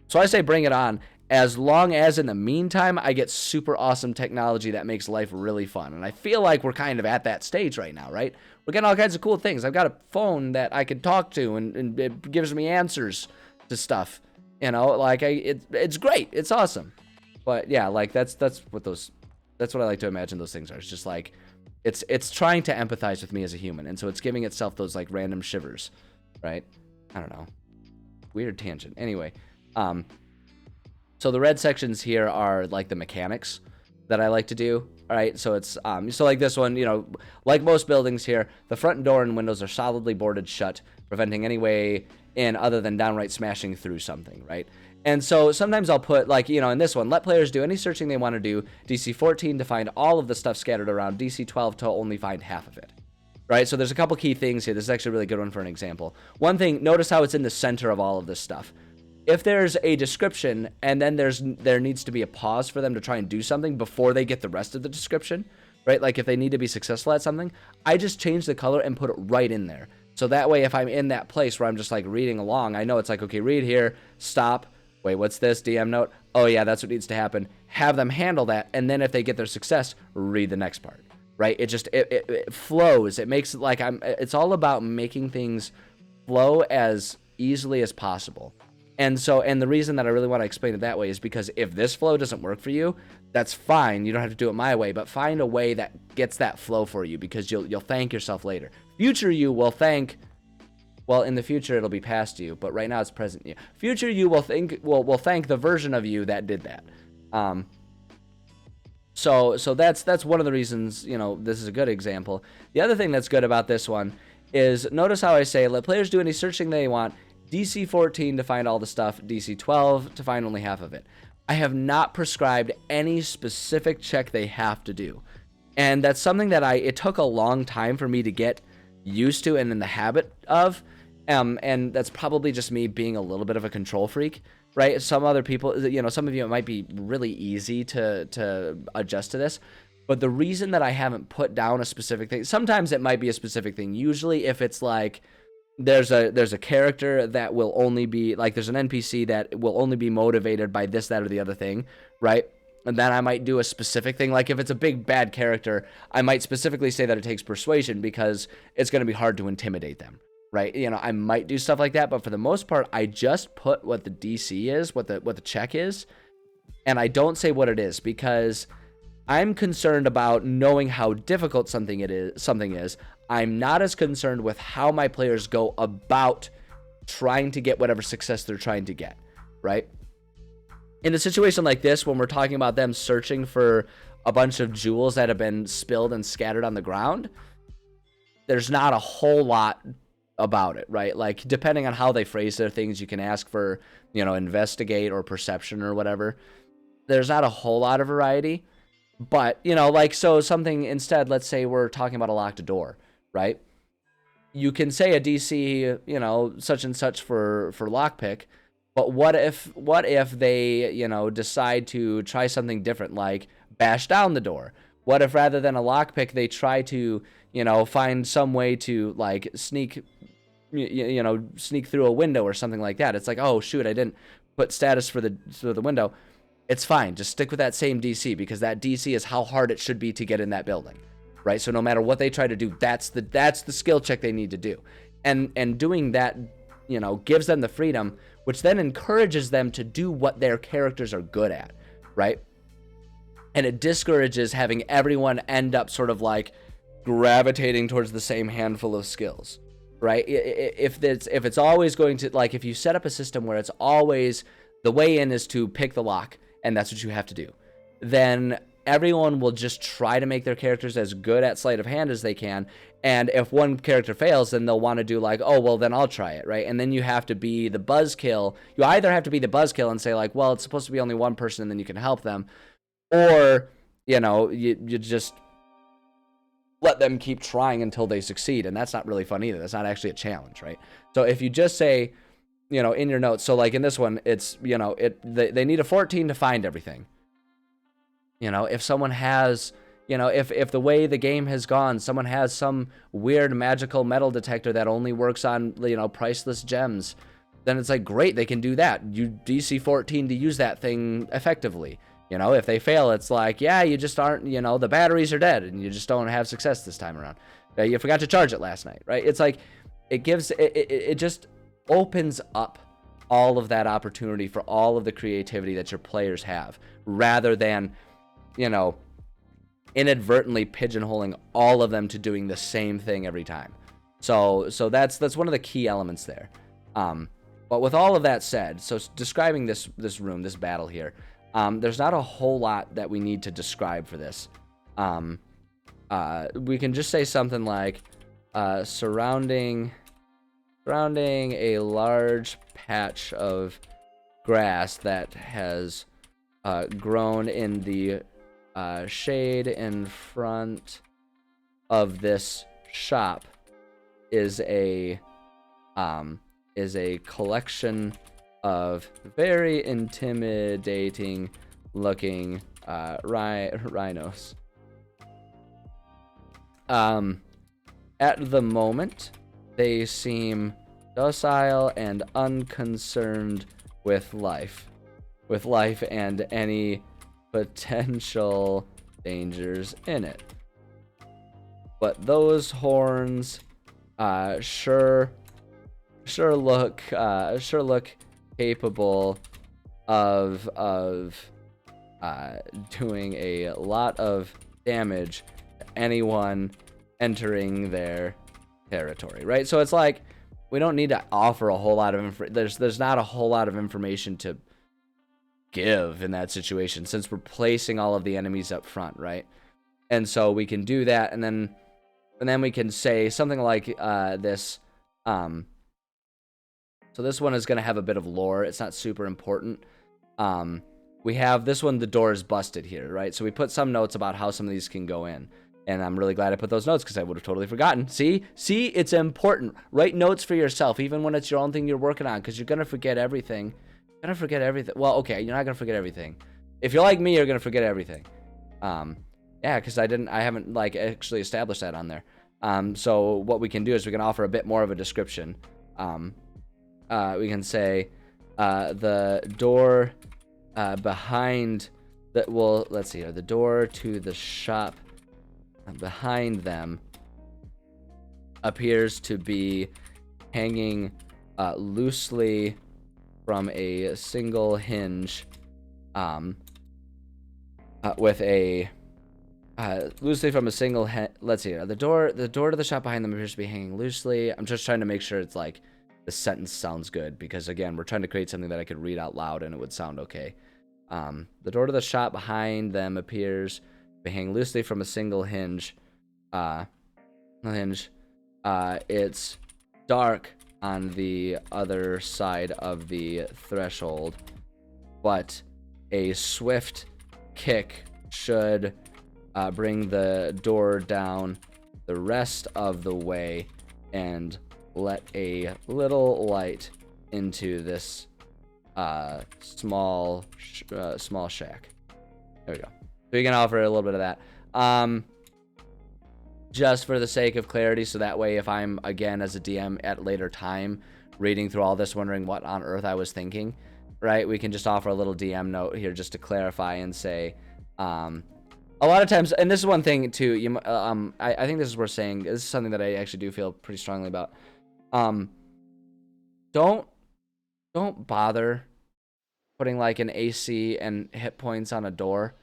So I say bring it on, as long as in the meantime, I get super awesome technology that makes life really fun. And I feel like we're kind of at that stage right now, right? We're getting all kinds of cool things. I've got a phone that I can talk to, and it gives me answers to stuff. You know, like, it's great. It's awesome. But yeah, like, that's what I like to imagine those things are. It's just like, it's trying to empathize with me as a human. And so it's giving itself those like random shivers, right? I don't know. Weird tangent. Anyway, so the red sections here are like the mechanics that I like to do. All right, so it's so like this one, you know, like most buildings here, the front door and windows are solidly boarded shut, preventing any way in other than downright smashing through something, right? And so sometimes I'll put, like, you know, in this one, let players do any searching they want to do. DC 14 to find all of the stuff scattered around. DC 12 to only find half of it. Right, so there's a couple key things here. This is actually a really good one for an example. One thing, notice how it's in the center of all of this stuff. If there's a description and then there needs to be a pause for them to try and do something before they get the rest of the description, right? Like if they need to be successful at something, I just change the color and put it right in there. So that way, if I'm in that place where I'm just like reading along, I know it's like, okay, read here, stop. Wait, what's this? DM note? Oh yeah, that's what needs to happen. Have them handle that. And then if they get their success, read the next part, right? It flows. It makes it like it's all about making things flow as easily as possible. And the reason that I really want to explain it that way is because if this flow doesn't work for you, that's fine. You don't have to do it my way, but find a way that gets that flow for you, because you'll thank yourself later. Future you will thank, well, in the future it'll be past you, but right now it's present you. Future you will thank the version of you that did that. So that's one of the reasons, you know, this is a good example. The other thing that's good about this one is, notice how I say let players do any searching they want. DC 14 to find all the stuff, DC 12 to find only half of it. I have not prescribed any specific check they have to do. And that's something that it took a long time for me to get used to and in the habit of. And that's probably just me being a little bit of a control freak, right? Some other people, you know, some of you, it might be really easy to adjust to this. But the reason that I haven't put down a specific thing, sometimes it might be a specific thing. Usually if it's like, there's a character that will only be, like, there's an NPC that will only be motivated by this, that, or the other thing, right? And then I might do a specific thing. Like if it's a big bad character, I might specifically say that it takes persuasion because it's going to be hard to intimidate them, right? You know, I might do stuff like that, but for the most part, I just put what the DC is, what the check is, and I don't say what it is because I'm concerned about knowing how difficult something is. I'm not as concerned with how my players go about trying to get whatever success they're trying to get, right? In a situation like this, when we're talking about them searching for a bunch of jewels that have been spilled and scattered on the ground, there's not a whole lot about it, right? Like, depending on how they phrase their things, you can ask for, you know, investigate or perception or whatever. There's not a whole lot of variety. But, you know, like, so something instead, let's say we're talking about a locked door, right? You can say a DC, you know, such and such for lockpick, but what if they, you know, decide to try something different, like bash down the door? What if rather than a lockpick, they try to, you know, find some way to, like, sneak through a window or something like that? It's like, oh shoot, I didn't put status for the window. It's fine. Just stick with that same DC because that DC is how hard it should be to get in that building, right? So no matter what they try to do, that's the skill check they need to do. And doing that, you know, gives them the freedom, which then encourages them to do what their characters are good at, right? And it discourages having everyone end up sort of like gravitating towards the same handful of skills, right? If it's always going to, like, if you set up a system where it's always the way in is to pick the lock, and that's what you have to do, then everyone will just try to make their characters as good at sleight of hand as they can. And if one character fails, then they'll want to do like, oh, well, then I'll try it, right? And then you have to be the buzzkill. You either have to be the buzzkill and say like, well, it's supposed to be only one person and then you can help them. Or, you know, you just let them keep trying until they succeed. And that's not really fun either. That's not actually a challenge, right? So if you just say, you know, in your notes, so like in this one, it's, you know, they need a 14 to find everything. You know, if someone has, you know, if the way the game has gone, someone has some weird magical metal detector that only works on, you know, priceless gems, then it's like, great, they can do that. You DC 14 to use that thing effectively. You know, if they fail, it's like, yeah, you just aren't, you know, the batteries are dead and you just don't have success this time around. You forgot to charge it last night, right? It's like, it gives, it just opens up all of that opportunity for all of the creativity that your players have, rather than, you know, inadvertently pigeonholing all of them to doing the same thing every time. So that's one of the key elements there. But with all of that said, so describing this room, this battle here, there's not a whole lot that we need to describe for this. We can just say something like surrounding a large patch of grass that has grown in the shade in front of this shop is a collection of very intimidating looking rhinos. At the moment, they seem docile and unconcerned with life and any potential dangers in it. But those horns sure look capable of doing a lot of damage to anyone entering their territory, right? So it's like, we don't need to offer a whole lot of there's not a whole lot of information to give in that situation, since we're placing all of the enemies up front, right? And so we can do that, and then we can say something like this. So this one is going to have a bit of lore. It's not super important. We have this one, the door is busted here, right? So we put some notes about how some of these can go in. And I'm really glad I put those notes, because I would have totally forgotten. See, it's important. Write notes for yourself, even when it's your own thing you're working on, because you're going to forget everything. You're going to forget everything. Well, okay, you're not going to forget everything. If you're like me, you're going to forget everything. Yeah, because I haven't like actually established that on there. So what we can do is we can offer a bit more of a description. We can say the door behind the, well, let's see here, the door to the shop behind them appears to be hanging loosely from a single hinge, with a loosely from a single let's see, the door to the shop behind them appears to be hanging loosely. I'm just trying to make sure it's like the sentence sounds good, because again, we're trying to create something that I could read out loud and it would sound okay. The door to the shop behind them appears to be hanging loosely from a single hinge. It's dark on the other side of the threshold, but a swift kick should bring the door down the rest of the way and let a little light into this small shack. There we go. So you can offer a little bit of that. Just for the sake of clarity, so that way if I'm, again, as a DM at later time, reading through all this, wondering what on earth I was thinking, right, we can just offer a little DM note here just to clarify and say, a lot of times, and this is one thing too, I think this is worth saying, this is something that I actually do feel pretty strongly about. Don't bother putting like an AC and hit points on a door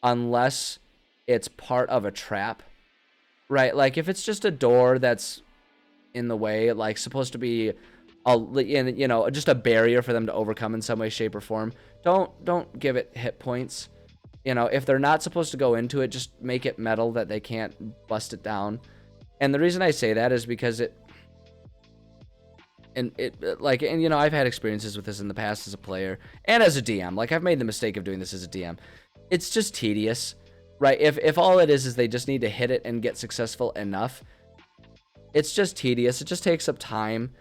unless it's part of a trap. Right, like if it's just a door that's in the way, like supposed to be just a barrier for them to overcome in some way, shape, or form, don't give it hit points. if they're not supposed to go into it, just make it metal that they can't bust it down. And the reason I say that is because I've had experiences with this in the past as a player and as a DM. Like, I've made the mistake of doing this as a DM. It's just tedious, right? If all it is they just need to hit it and get successful enough, it's just tedious. It just takes up time.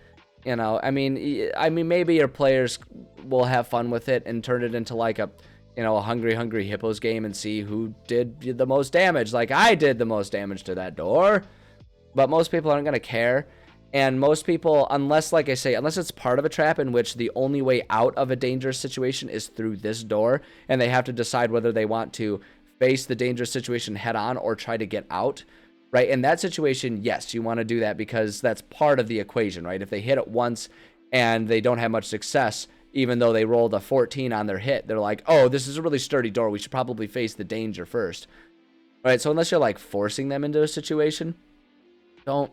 I mean, maybe your players will have fun with it and turn it into like a Hungry Hippos game and see who did the most damage. Like, I did the most damage to that door, but most people aren't going to care. And most people, unless it's part of a trap in which the only way out of a dangerous situation is through this door, and they have to decide whether they want to face the dangerous situation head on or try to get out, right? In that situation, yes, you want to do that because that's part of the equation, right? If they hit it once and they don't have much success, even though they rolled a 14 on their hit, they're like, oh, this is a really sturdy door. We should probably face the danger first. All right, so unless you're like forcing them into a situation, don't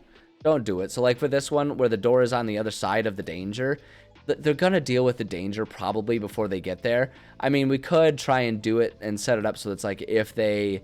do it. So like for this one where the door is on the other side of the danger, they're going to deal with the danger probably before they get there. I mean, we could try and do it and set it up so it's like if they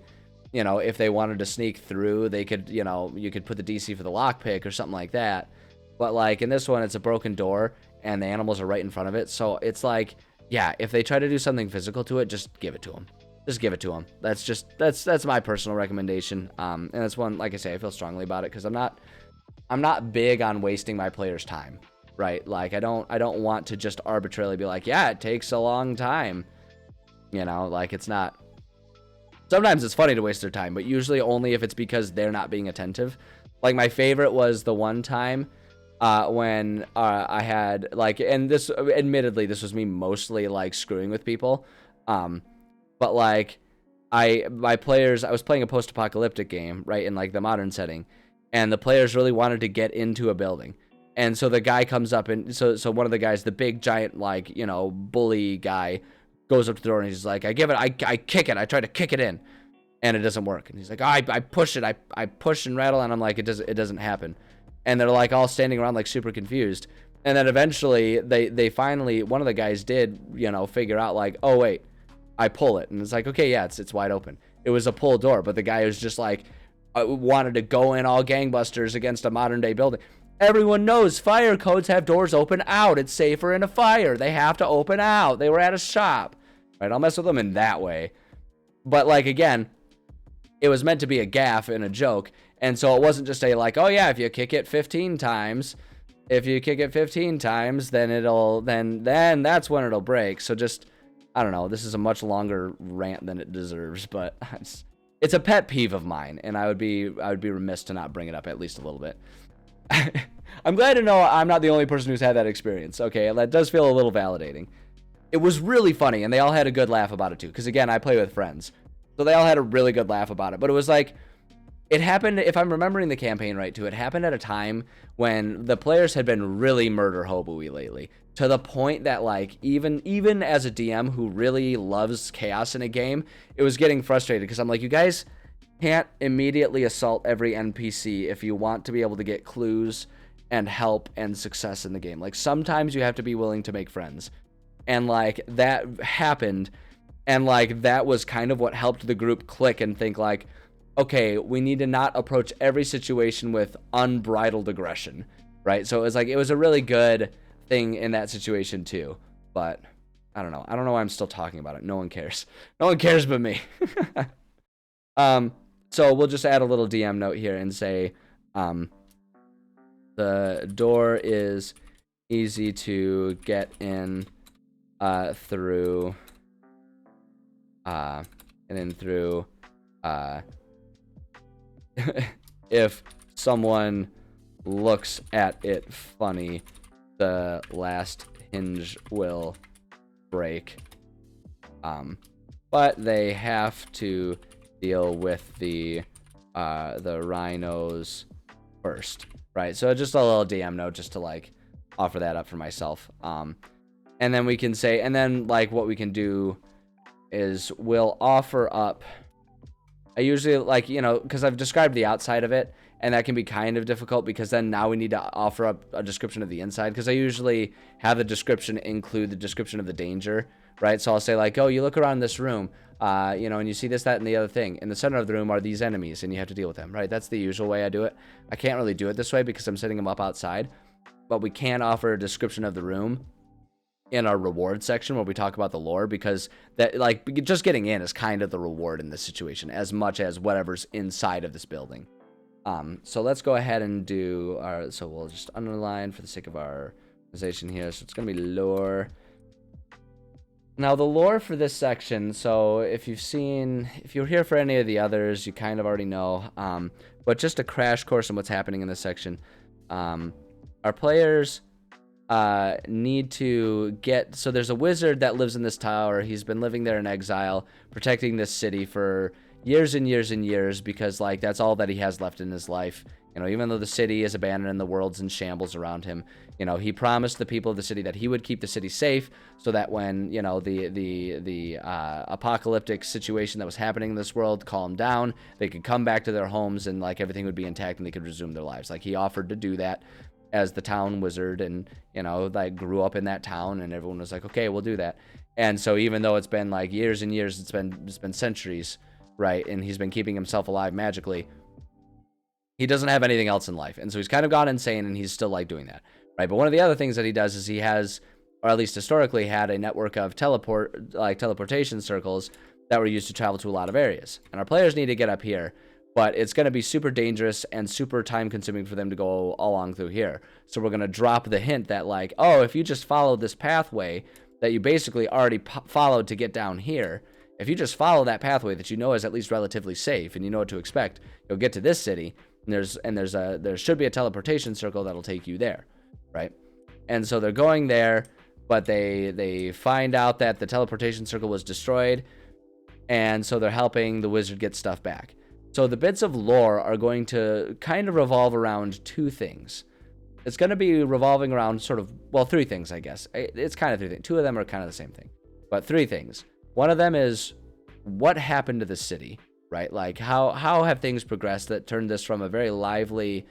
wanted to sneak through, they could, you could put the DC for the lockpick or something like that. But like in this one, it's a broken door and the animals are right in front of it. So it's like, yeah, if they try to do something physical to it, just give it to them. Just give it to them. That's my personal recommendation. And that's one, like I say, I feel strongly about it because I'm not big on wasting my players' time, right? Like I don't want to just arbitrarily be like, yeah, it takes a long time. Like it's not. Sometimes it's funny to waste their time, but usually only if it's because they're not being attentive. Like my favorite was the one time when I had like, and this, admittedly, this was me mostly like screwing with people. But like I was playing a post-apocalyptic game, right? In like the modern setting. And the players really wanted to get into a building. And so the guy comes up and so one of the guys, the big giant, like, bully guy goes up to the door and he's like, I kick it. I try to kick it in and it doesn't work. And he's like, I push it. I push and rattle. And I'm like, it doesn't happen. And they're like all standing around like super confused. And then eventually they finally, one of the guys did, figure out like, oh wait, I pull it. And it's like, okay, yeah, it's wide open. It was a pull door, but the guy was just like, wanted to go in all gangbusters against a modern day building. Everyone knows fire codes have doors open out. It's safer in a fire. They have to open out. They were at a shop. Right? I'll mess with them in that way. But like, again, it was meant to be a gaffe and a joke. And so it wasn't just a like, oh yeah, if you kick it 15 times, then that's when it'll break. So just, I don't know. This is a much longer rant than it deserves, but it's a pet peeve of mine, and I would be remiss to not bring it up at least a little bit. I'm glad to know I'm not the only person who's had that experience. Okay, that does feel a little validating. It was really funny, and they all had a good laugh about it too. Because again, I play with friends, so they all had a really good laugh about it. But it was like, it happened, if I'm remembering the campaign right too, it happened at a time when the players had been really murder hobo-y lately. To the point that like, even as a DM who really loves chaos in a game, it was getting frustrated because I'm like, you guys can't immediately assault every NPC if you want to be able to get clues and help and success in the game. Like sometimes you have to be willing to make friends. And like that happened, and like that was kind of what helped the group click and think like, okay, we need to not approach every situation with unbridled aggression, right? So it was a really good thing in that situation too. But I don't know why I'm still talking about it. No one cares but me. So we'll just add a little DM note here and say, the door is easy to get in through if someone looks at it funny, the last hinge will break. But they have to deal with the rhinos first, right? So just a little DM note just to like offer that up for myself. And then we can say, and then like what we can do is we'll offer up. I usually like, because I've described the outside of it, and that can be kind of difficult because then now we need to offer up a description of the inside, because I usually have the description include the description of the danger, right? So I'll say like, oh, you look around this room, and you see this, that, and the other thing. In the center of the room are these enemies, and you have to deal with them, right? That's the usual way I do it. I can't really do it this way because I'm setting them up outside, but we can offer a description of the room in our reward section where we talk about the lore, because that, like, just getting in is kind of the reward in this situation as much as whatever's inside of this building. So let's go ahead and do our, so we'll just underline for the sake of our organization here. So it's going to be lore. Now the lore for this section, so if you're here for any of the others, you kind of already know, but just a crash course on what's happening in this section. Our players need to get, so there's a wizard that lives in this tower. He's been living there in exile, protecting this city for years and years and years, because like that's all that he has left in his life. Even though the city is abandoned and the world's in shambles around him, he promised the people of the city that he would keep the city safe, so that when the apocalyptic situation that was happening in this world calmed down, they could come back to their homes and like everything would be intact and they could resume their lives. Like he offered to do that as the town wizard, and like grew up in that town, and everyone was like, okay, we'll do that. And so even though it's been like years and years, it's been centuries, right, and he's been keeping himself alive magically, he doesn't have anything else in life, and so he's kind of gone insane, and he's still like doing that, right? But one of the other things that he does is he has, or at least historically had, a network of teleportation circles that were used to travel to a lot of areas, and our players need to get up here. But it's going to be super dangerous and super time consuming for them to go along through here. So we're going to drop the hint that like, oh, if you just follow this pathway that you basically already followed to get down here, if you just follow that pathway that you know is at least relatively safe and you know what to expect, you'll get to this city, and there should be a teleportation circle that'll take you there, right? And so they're going there, but they find out that the teleportation circle was destroyed, and so they're helping the wizard get stuff back. So the bits of lore are going to kind of revolve around two things. It's going to be revolving around sort of, well, three things, I guess. It's kind of three things. Two of them are kind of the same thing, but three things. One of them is what happened to the city, right? Like how have things progressed that turned this from a very lively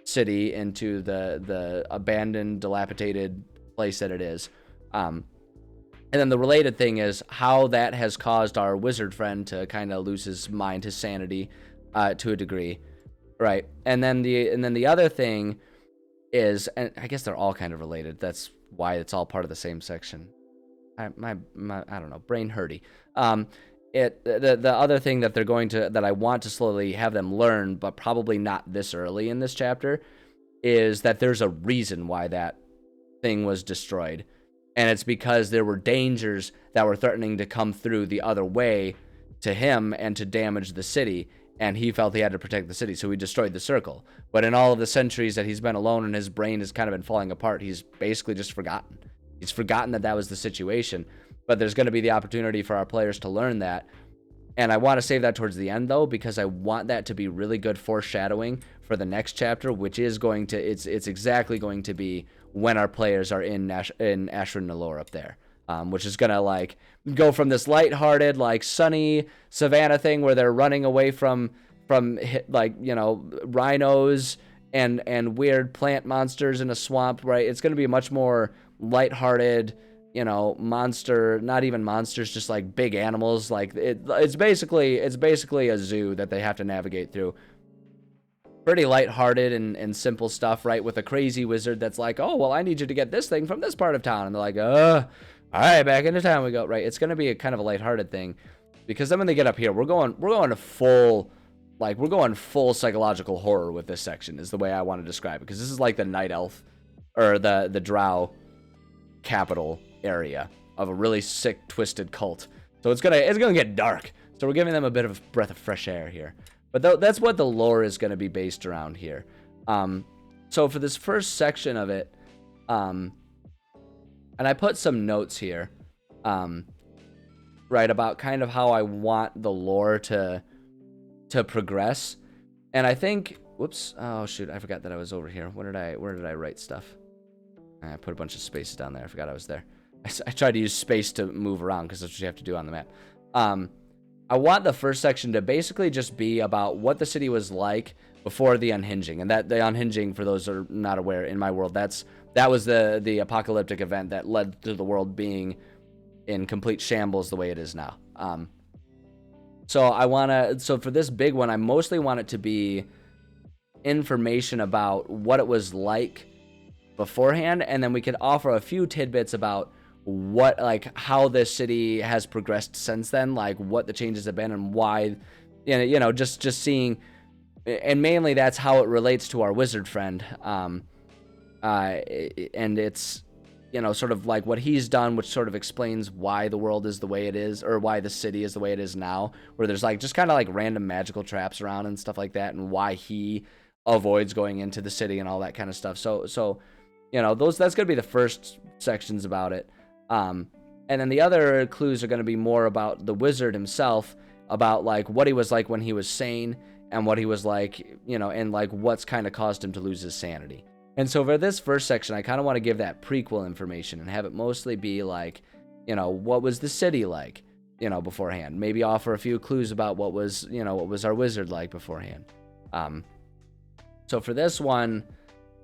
city into the abandoned, dilapidated place that it is. And then the related thing is how that has caused our wizard friend to kind of lose his mind, his sanity, to a degree, right? And then the other thing is, and I guess they're all kind of related. That's why it's all part of the same section. I don't know, brain hurty. The other thing that that I want to slowly have them learn, but probably not this early in this chapter, is that there's a reason why that thing was destroyed. And it's because there were dangers that were threatening to come through the other way to him and to damage the city. And he felt he had to protect the city, so he destroyed the circle. But in all of the centuries that he's been alone and his brain has kind of been falling apart, he's basically just forgotten. He's forgotten that was the situation. But there's going to be the opportunity for our players to learn that. And I want to save that towards the end, though, because I want that to be really good foreshadowing for the next chapter, which is going to, it's exactly going to be when our players are in Ashran Nalor up there, which is going to like go from this lighthearted, like sunny savannah thing where they're running away from like, rhinos and weird plant monsters in a swamp, right? It's going to be much more lighthearted, monster, not even monsters, just like big animals. Like it's basically a zoo that they have to navigate through. Pretty lighthearted and simple stuff, right? With a crazy wizard that's like, oh, well, I need you to get this thing from this part of town. And they're like, all right, back into town we go, right? It's going to be a kind of a lighthearted thing, because then when they get up here, we're going full psychological horror with this section, is the way I want to describe it, because this is like the night elf or the drow capital area of a really sick, twisted cult. So it's gonna get dark. So we're giving them a bit of a breath of fresh air here. But that's what the lore is going to be based around here. So for this first section of it, and I put some notes here, right, about kind of how I want the lore to progress. And I think, whoops, oh shoot, I forgot that I was over here. Where did I write stuff? I put a bunch of spaces down there. I forgot I was there. I tried to use space to move around because that's what you have to do on the map. I want the first section to basically just be about what the city was like before the unhinging. And that the unhinging, for those who are not aware, in my world, that was the apocalyptic event that led to the world being in complete shambles the way it is now. So for this big one, I mostly want it to be information about what it was like beforehand, and then we could offer a few tidbits about what, like, how this city has progressed since then, like what the changes have been and why, just seeing, and mainly that's how it relates to our wizard friend, and it's, sort of like what he's done, which sort of explains why the world is the way it is, or why the city is the way it is now, where there's like just kind of like random magical traps around and stuff like that, and why he avoids going into the city and all that kind of stuff. So that's gonna be the first sections about it, and then the other clues are gonna be more about the wizard himself, about like what he was like when he was sane, and what he was like, and like what's kind of caused him to lose his sanity. And so for this first section, I kind of want to give that prequel information and have it mostly be like, what was the city like, beforehand. Maybe offer a few clues about what was our wizard like beforehand. So for this one,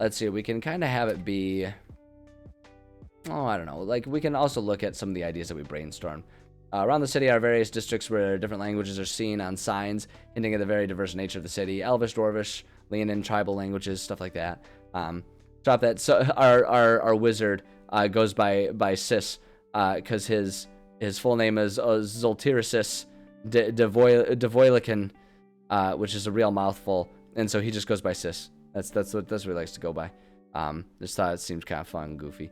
let's see, we can kind of have it be, I don't know, like we can also look at some of the ideas that we brainstormed. Around the city are various districts where different languages are seen on signs, hinting at the very diverse nature of the city. Elvish, Dwarvish, Leonin, tribal languages, stuff like that. Drop that. So our wizard goes by Sis, because his full name is Zoltirisis Devoilican, which is a real mouthful, and so he just goes by Sis. That's what he likes to go by. Just thought it seemed kind of fun and goofy.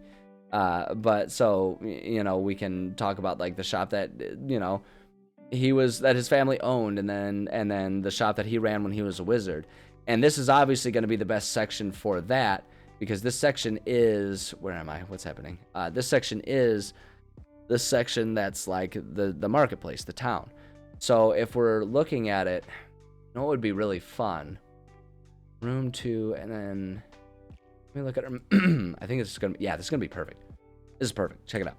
But so we can talk about like the shop that that his family owned, and then the shop that he ran when he was a wizard. And this is obviously going to be the best section for that, because this section is, where am I? What's happening? This section is the section that's like the marketplace, the town. So if we're looking at it, what would be really fun? Room 2, and then let me look at I think it's going to be, this is going to be perfect. This is perfect. Check it out.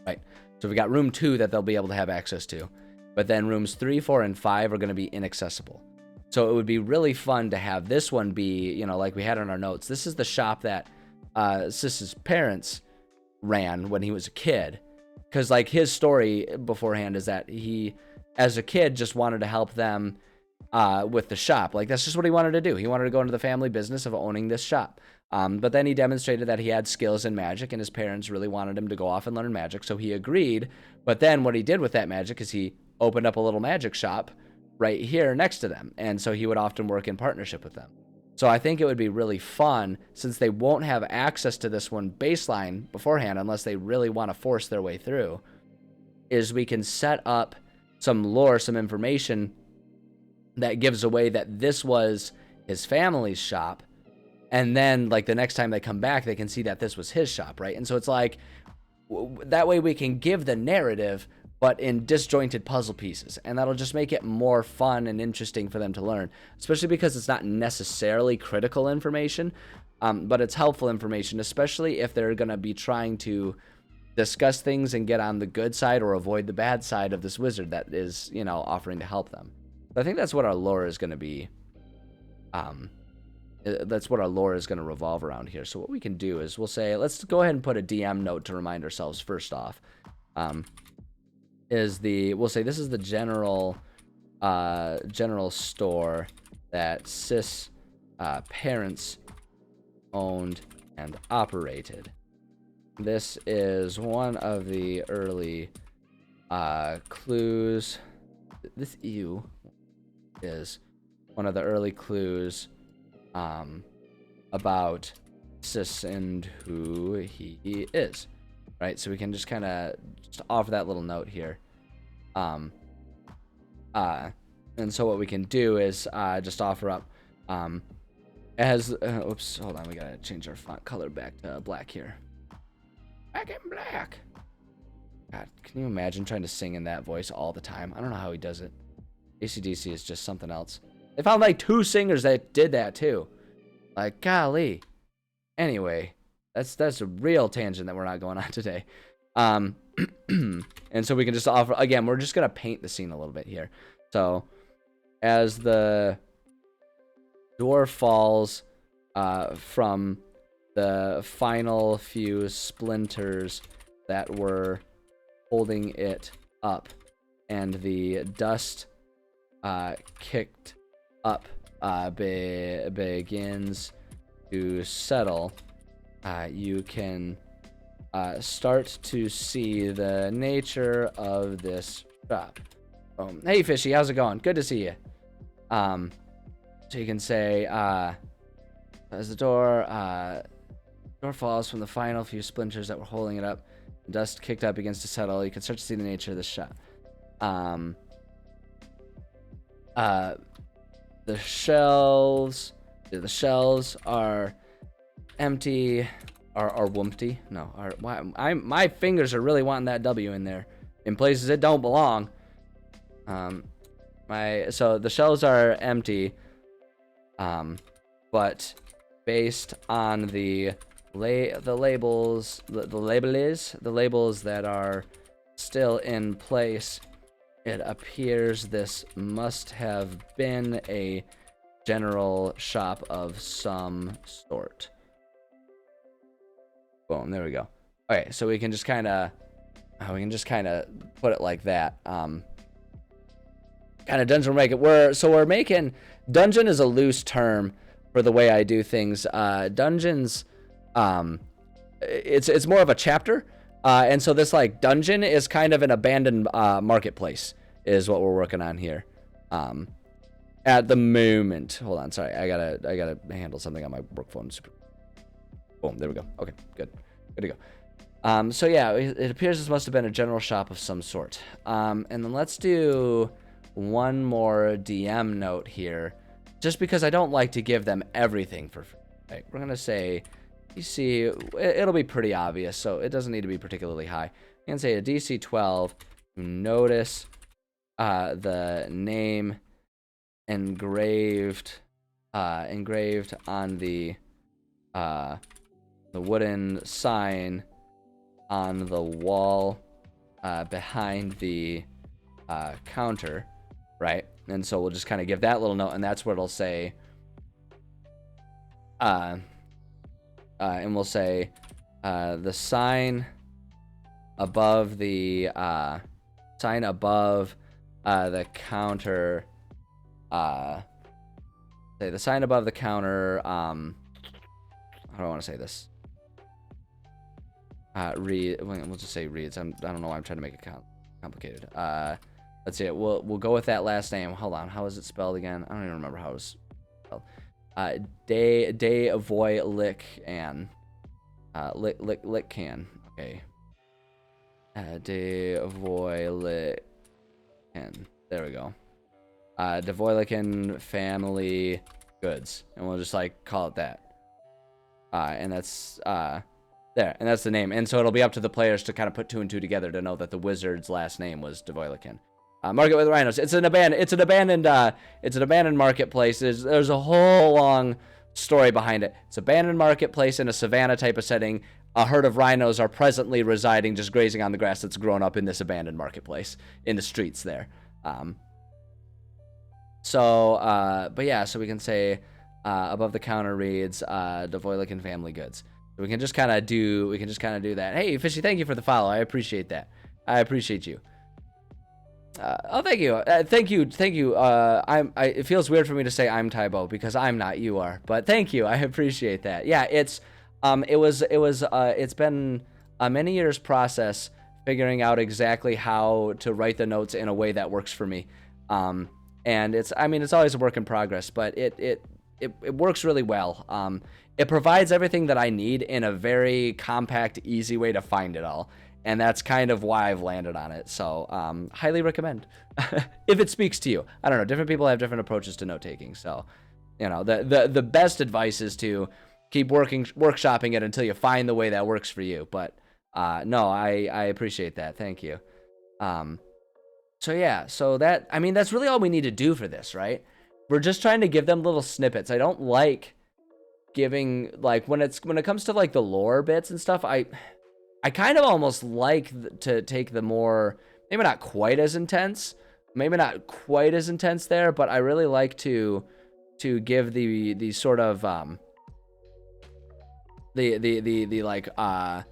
Right. So we got room 2 that they'll be able to have access to, but then rooms 3, 4, and 5 are going to be inaccessible. So it would be really fun to have this one be, like we had on our notes. This is the shop that Sis's parents ran when he was a kid. Because, like, his story beforehand is that he, as a kid, just wanted to help them with the shop. Like, that's just what he wanted to do. He wanted to go into the family business of owning this shop. But then he demonstrated that he had skills in magic, and his parents really wanted him to go off and learn magic. So he agreed. But then what he did with that magic is he opened up a little magic shop right here next to them, and so he would often work in partnership with them. So I think it would be really fun, since they won't have access to this one baseline beforehand unless they really want to force their way through, is we can set up some lore, some information that gives away that this was his family's shop, and then like the next time they come back they can see that this was his shop, right? And so it's like, that way we can give the narrative but in disjointed puzzle pieces, and that'll just make it more fun and interesting for them to learn, especially because it's not necessarily critical information, but it's helpful information, especially if they're going to be trying to discuss things and get on the good side or avoid the bad side of this wizard that is, offering to help them. But I think that's what our lore is going to be. That's what our lore is going to revolve around here. So what we can do is we'll say, let's go ahead and put a DM note to remind ourselves first off. We'll say this is the general store that Sis parents owned and operated. This is one of the early clues. This ew is one of the early clues about Sis and who he is. Right, so we can just kind of offer that little note here. And so what we can do is just offer up oops, hold on, we gotta change our font color back to black here. Back in black. God, can you imagine trying to sing in that voice all the time? I don't know how he does it. AC/DC is just something else. They found like 2 singers that did that too. Like, golly. Anyway. That's a real tangent that we're not going on today. And so we can just offer, again, we're just going to paint the scene a little bit here. So as the door falls from the final few splinters that were holding it up, and the dust kicked up begins to settle. You can start to see the nature of this shop. Hey, Fishy, how's it going? Good to see you. So you can say, as the door falls from the final few splinters that were holding it up, dust kicked up begins to settle. You can start to see the nature of the shop. The shelves are empty, are wumpty. No, my fingers are really wanting that W in there, in places it don't belong. So the shelves are empty, but based on the labels that are still in place, it appears this must have been a general shop of some sort. Boom, there we go. Okay, so we can just kind of put it like that. Kind of dungeon make it. We're making dungeon is a loose term for the way I do things. Dungeons, it's more of a chapter. And so this like dungeon is kind of an abandoned marketplace is what we're working on here. At the moment. Hold on, sorry. I gotta handle something on my work phone. Boom, there we go. Okay, good to go. So yeah, it appears this must have been a general shop of some sort. And then let's do one more DM note here, just because I don't like to give them everything for free. Right, we're gonna say DC, it'll be pretty obvious, so it doesn't need to be particularly high. You can say a DC 12. You notice the name engraved on the wooden sign on the wall behind the counter, right? And so we'll just kind of give that little note, and that's what it'll say. And we'll say the sign above the counter. Say the sign above the counter. How do I want to say this? We'll just say reads. I don't know why I'm trying to make it complicated. Let's see it. We'll go with that last name. Hold on. How is it spelled again? I don't even remember how it was spelled. De Avoy Lick and Lick Can. Okay. De Avoy Lick Can. There we go. Devoylican Family Goods, and we'll just like call it that. And that's there, and that's the name. And so it'll be up to the players to kind of put two and two together to know that the wizard's last name was Devoylican. Market with Rhinos. It's an abandoned marketplace. There's a whole long story behind it. It's an abandoned marketplace in a savanna type of setting. A herd of rhinos are presently residing, just grazing on the grass that's grown up in this abandoned marketplace in the streets there. But yeah, so we can say above the counter reads Devoylican Family Goods. So we can just kind of do that. Hey, Fishy, thank you for the follow. I appreciate that. I appreciate you. Oh, thank you. Thank you. It feels weird for me to say I'm Tybo because I'm not, you are. But thank you. I appreciate that. Yeah, it's been a many years process figuring out exactly how to write the notes in a way that works for me. And it's always a work in progress, but it works really well. It provides everything that I need in a very compact, easy way to find it all. And that's kind of why I've landed on it. So, highly recommend if it speaks to you. I don't know. Different people have different approaches to note taking. So, the best advice is to keep workshopping it until you find the way that works for you. But, no, I appreciate that. Thank you. So yeah, that's really all we need to do for this, right? We're just trying to give them little snippets. I don't like giving, like, when it comes to like the lore bits and stuff, I kind of almost like to take the more, maybe not quite as intense there, but I really like to to give the sort of the like oh,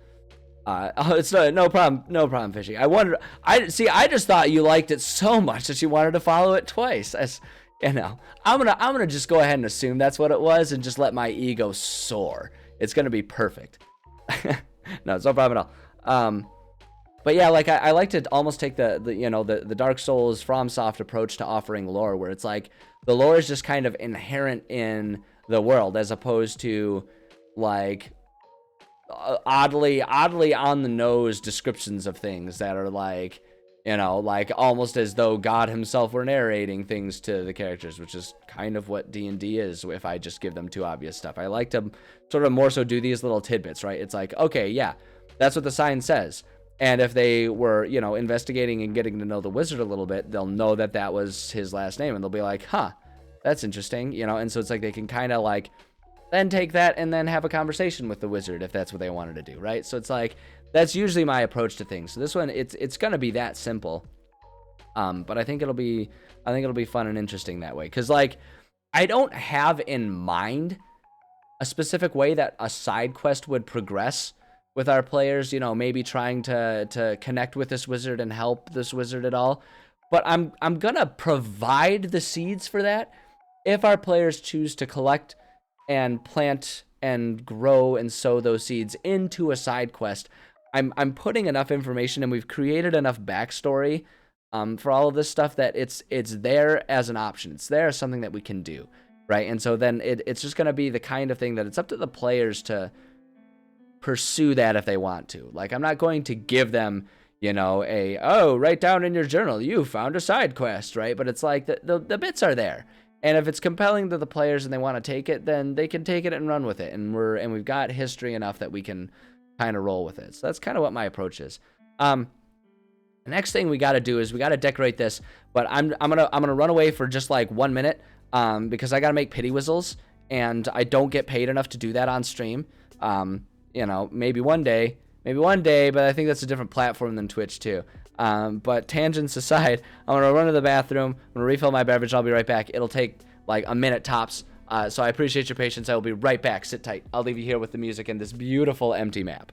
it's no problem fishing. I just thought you liked it so much that you wanted to follow it twice. As you know, I'm gonna just go ahead and assume that's what it was and just let my ego soar. It's gonna be perfect. No, it's no problem at all. But yeah, like I like to almost take the Dark Souls FromSoft approach to offering lore, where it's like the lore is just kind of inherent in the world, as opposed to like oddly on the nose descriptions of things that are like, like almost as though God himself were narrating things to the characters, which is kind of what D&D is if I just give them too obvious stuff. I like to sort of more so do these little tidbits, right? It's like, okay, yeah, that's what the sign says. And if they were, investigating and getting to know the wizard a little bit, they'll know that that was his last name, and they'll be like, huh, that's interesting, and so it's like they can kind of like then take that and then have a conversation with the wizard if that's what they wanted to do, right? So it's like, that's usually my approach to things. So this one, it's gonna be that simple, but I think it'll be fun and interesting that way, because like I don't have in mind a specific way that a side quest would progress with our players, maybe trying to connect with this wizard and help this wizard at all. But I'm gonna provide the seeds for that if our players choose to collect and plant and grow and sow those seeds into a side quest. I'm putting enough information, and we've created enough backstory for all of this stuff that it's there as an option. It's there as something that we can do, right? And so then it's just gonna be the kind of thing that it's up to the players to pursue that if they want to. Like, I'm not going to give them, write down in your journal you found a side quest, right? But it's like the bits are there, and if it's compelling to the players and they want to take it, then they can take it and run with it, and we've got history enough that we can kind of roll with it. So that's kind of what my approach is. The next thing we got to do is we got to decorate this, but I'm gonna run away for just like 1 minute because I got to make pity whistles, and I don't get paid enough to do that on stream. Maybe one day, but I think that's a different platform than Twitch too. But tangents aside, I'm going to run to the bathroom, I'm going to refill my beverage, I'll be right back. It'll take like a minute tops, so I appreciate your patience. I will be right back. Sit tight. I'll leave you here with the music and this beautiful empty map.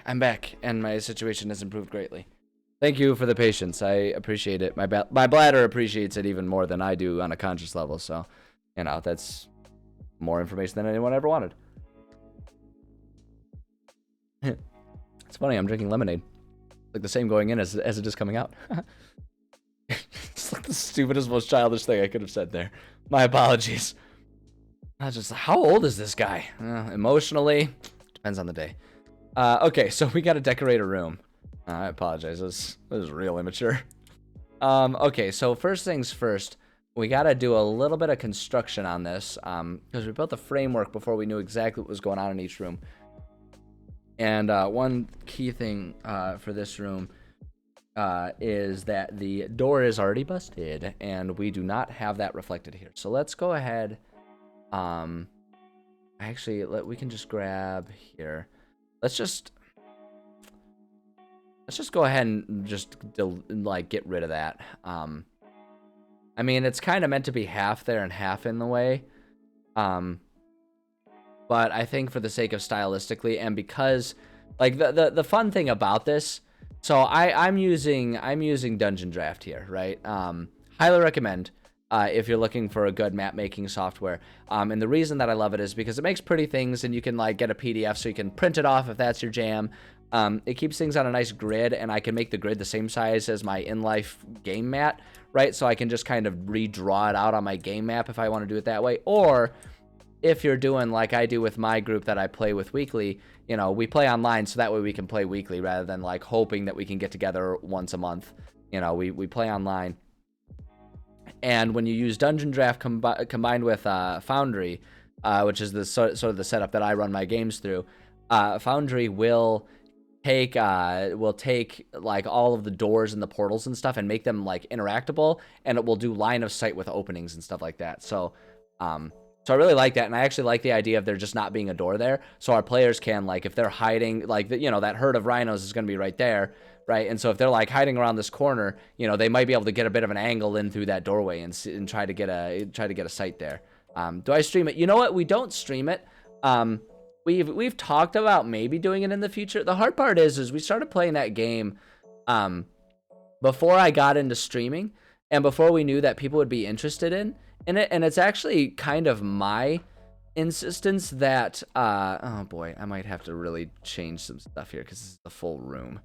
I'm back, and my situation has improved greatly. Thank you for the patience. I appreciate it. My bladder appreciates it even more than I do on a conscious level. So, that's more information than anyone ever wanted. It's funny, I'm drinking lemonade. Like the same going in as it is coming out. It's like the stupidest, most childish thing I could have said there. My apologies. I was just, how old is this guy? Emotionally, depends on the day. Okay, so we gotta decorate a room. I apologize, this is real immature. Okay, so first things first, we gotta do a little bit of construction on this, because we built the framework before we knew exactly what was going on in each room. And one key thing for this room is that the door is already busted, and we do not have that reflected here. So let's go ahead. Actually, we can just grab here. Let's just go ahead and just like get rid of that. I mean, it's kind of meant to be half there and half in the way. But I think for the sake of stylistically, and because like the fun thing about this, so I'm using Dungeon Draft here, right? Highly recommend if you're looking for a good map making software. And the reason that I love it is because it makes pretty things, and you can like get a PDF so you can print it off if that's your jam. It keeps things on a nice grid, and I can make the grid the same size as my in-life game mat, right? So I can just kind of redraw it out on my game map if I want to do it that way. Or if you're doing like I do with my group that I play with weekly, you know, we play online so that way we can play weekly rather than like hoping that we can get together once a month. You know, we play online. And when you use Dungeon Draft combined with Foundry, which is the sort of the setup that I run my games through, Foundry will take like all of the doors and the portals and stuff and make them like interactable, and it will do line of sight with openings and stuff like that. So I really like that, and I actually like the idea of there just not being a door there, so our players can, like, if they're hiding, like, you know, that herd of rhinos is going to be right there, right? And so if they're like hiding around this corner, you know, they might be able to get a bit of an angle in through that doorway and try to get a sight there. Do I stream it? You know what? We don't stream it. We've talked about maybe doing it in the future. The hard part is we started playing that game before I got into streaming and before we knew that people would be interested in it, and it's actually kind of my insistence that oh boy, I might have to really change some stuff here because this is the full room.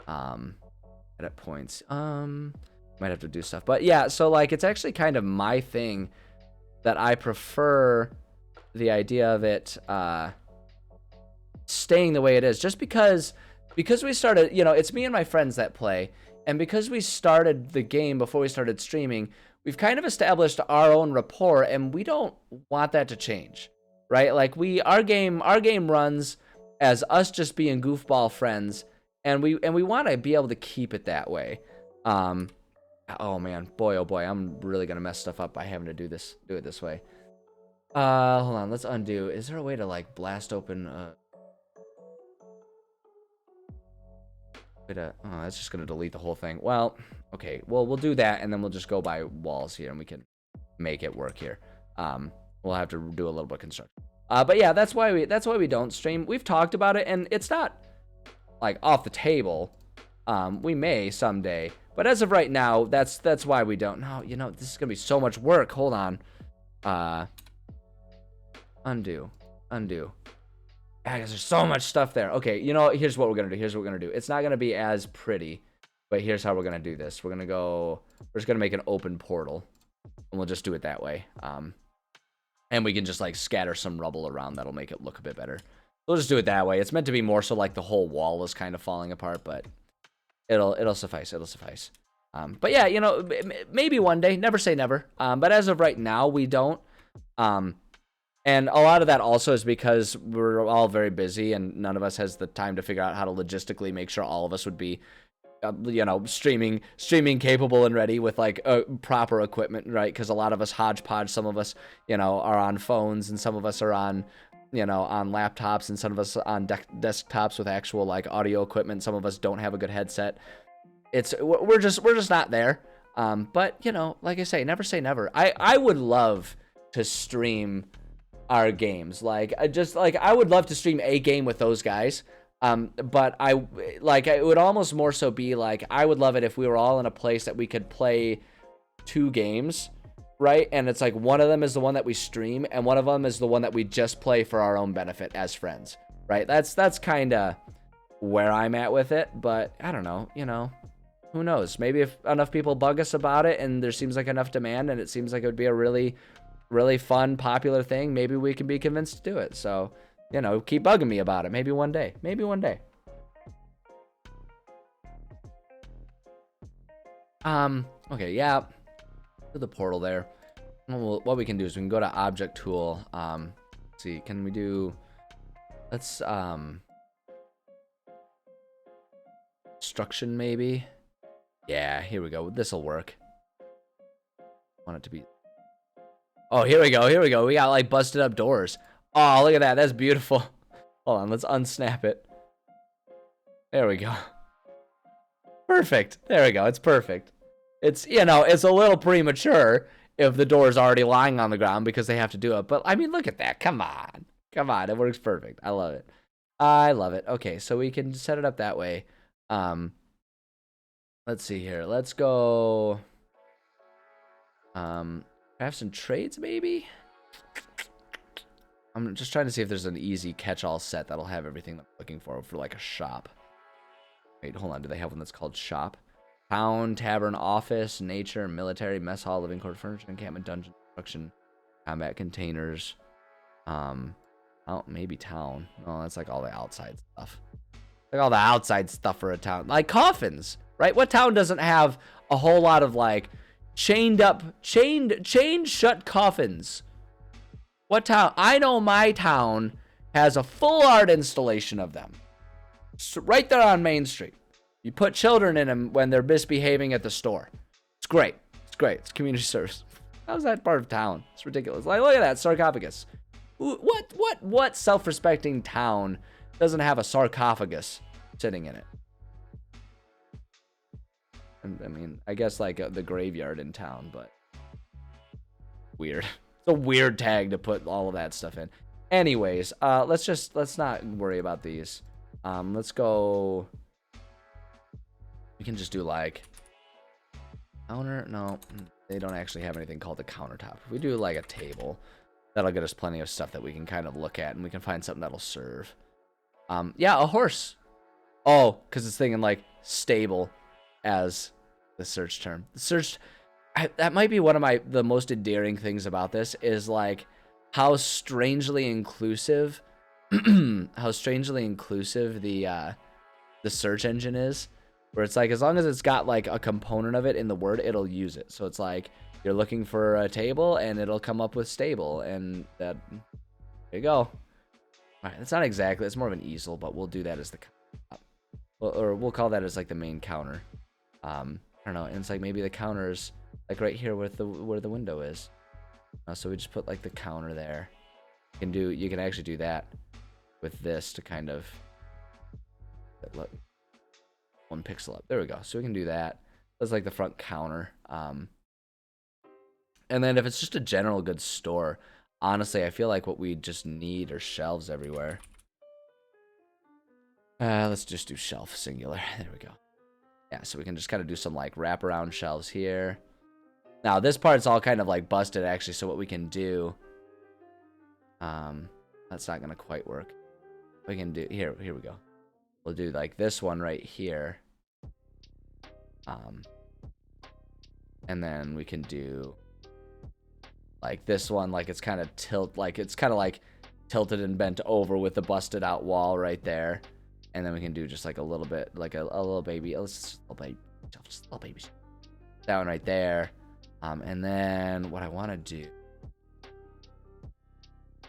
Edit points. Might have to do stuff, but yeah. So like, it's actually kind of my thing that I prefer the idea of it staying the way it is, just because we started, you know, it's me and my friends that play, and because we started the game before we started streaming, we've kind of established our own rapport, and we don't want that to change, right? Like our game runs as us just being goofball friends, and we want to be able to keep it that way. Oh man, boy, oh boy, I'm really gonna mess stuff up by having to do it this way. Hold on, let's undo. Is there a way to like blast open oh, that's just gonna delete the whole thing. Well, okay, well, we'll do that, and then we'll just go by walls here, and we can make it work here. We'll have to do a little bit of construction. But yeah, that's why we don't stream. We've talked about it, and it's not like off the table. We may someday, but as of right now, that's why we don't. No, you know, this is gonna be so much work. Hold on. Undo. Guys, there's so much stuff there. Okay, you know, here's what we're gonna do. It's not gonna be as pretty, but here's how we're gonna do this. We're just gonna make an open portal, and we'll just do it that way. And we can just like scatter some rubble around. That'll make it look a bit better. We'll just do it that way. It's meant to be more so like the whole wall is kind of falling apart, but it'll suffice. But yeah, you know, maybe one day. Never say never. But as of right now, we don't. And a lot of that also is because we're all very busy, and none of us has the time to figure out how to logistically make sure all of us would be, you know, streaming capable and ready with like proper equipment, right? Because a lot of us hodgepodge. Some of us, you know, are on phones, and some of us are on, you know, on laptops, and some of us on desktops with actual like audio equipment. Some of us don't have a good headset. We're just not there. But you know, like I say never. I would love to stream our games. Like I would love to stream a game with those guys. But it would almost more so be like, I would love it if we were all in a place that we could play 2 games, right? And it's like one of them is the one that we stream, and one of them is the one that we just play for our own benefit as friends, right? That's kind of where I'm at with it. But I don't know, you know, who knows? Maybe if enough people bug us about it, and there seems like enough demand, and it seems like it would be a really fun, popular thing, maybe we can be convinced to do it. So, you know, keep bugging me about it. Maybe one day. Okay, yeah. To the portal there. Well, what we can do is we can go to object tool. Let's see, can we do, let's, construction maybe. Yeah, here we go. This'll work. Want it to be... Oh, here we go. Here we go. We got like busted up doors. Oh, look at that. That's beautiful. Hold on. Let's unsnap it. There we go. Perfect. There we go. It's perfect. It's, you know, it's a little premature if the door is already lying on the ground because they have to do it. But, I mean, look at that. Come on. Come on. It works perfect. I love it. I love it. Okay, so we can set it up that way. Let's see here. Let's go... have some trades, maybe? I'm just trying to see if there's an easy catch-all set that'll have everything I'm looking for like a shop. Wait, hold on. Do they have one that's called shop? Town, tavern, office, nature, military, mess hall, living quarter, furniture, encampment, dungeon, construction, combat containers. Oh, maybe town. No, that's like all the outside stuff. Like all the outside stuff for a town. Like coffins, right? What town doesn't have a whole lot of like chained shut coffins? What town? I know my town has a full art installation of them. Right there on Main Street. You put children in them when they're misbehaving at the store. It's great. It's great. It's community service. How's that part of town? It's ridiculous. Like, look at that sarcophagus. What self-respecting town doesn't have a sarcophagus sitting in it? And, I mean, I guess like the graveyard in town, but weird. It's a weird tag to put all of that stuff in. Anyways, let's not worry about these. Let's go. We can just do like counter. No, they don't actually have anything called a countertop. If we do like a table, that'll get us plenty of stuff that we can kind of look at, and we can find something that'll serve. Yeah, a horse. Oh, because it's thinking like stable as the search term. The search. That might be one of the most endearing things about this is like how strangely inclusive the search engine is, where it's like as long as it's got like a component of it in the word, it'll use it. So it's like you're looking for a table and it'll come up with stable, and that, there you go. All right, it's not exactly, it's more of an easel, but we'll do that as the, or we'll call that as like the main counter. I don't know, and it's like maybe the counter's like right here with where the window is. So we just put like the counter there. You can actually do that with this to kind of look 1 pixel up. There we go. So we can do that. That's like the front counter. And then if it's just a general goods store, honestly, I feel like what we just need are shelves everywhere. Let's just do shelf singular. There we go. Yeah, so we can just kind of do some like wraparound shelves here. Now this part's all kind of like busted actually, so what we can do, that's not gonna quite work. We can do here we go. We'll do like this one right here. And then we can do like this one, like it's kind of tilted and bent over with the busted out wall right there. And then we can do just like a little bit, like a little baby, just a little baby. That one right there. And then what I want to do,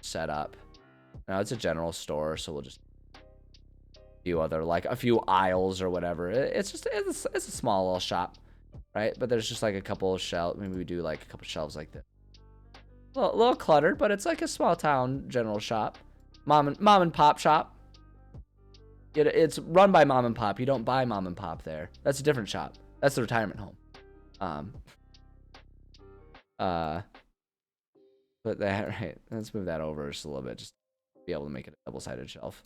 set up. Now it's a general store, so we'll just few other, like a few aisles or whatever. It's a small little shop, right? But there's just like a couple of shelves. Maybe we do like a couple shelves like this. A little cluttered, but it's like a small town general shop, mom and pop shop. It's run by mom and pop. You don't buy mom and pop there. That's a different shop. That's the retirement home. Put that right. Let's move that over just a little bit, just to be able to make it a double-sided shelf.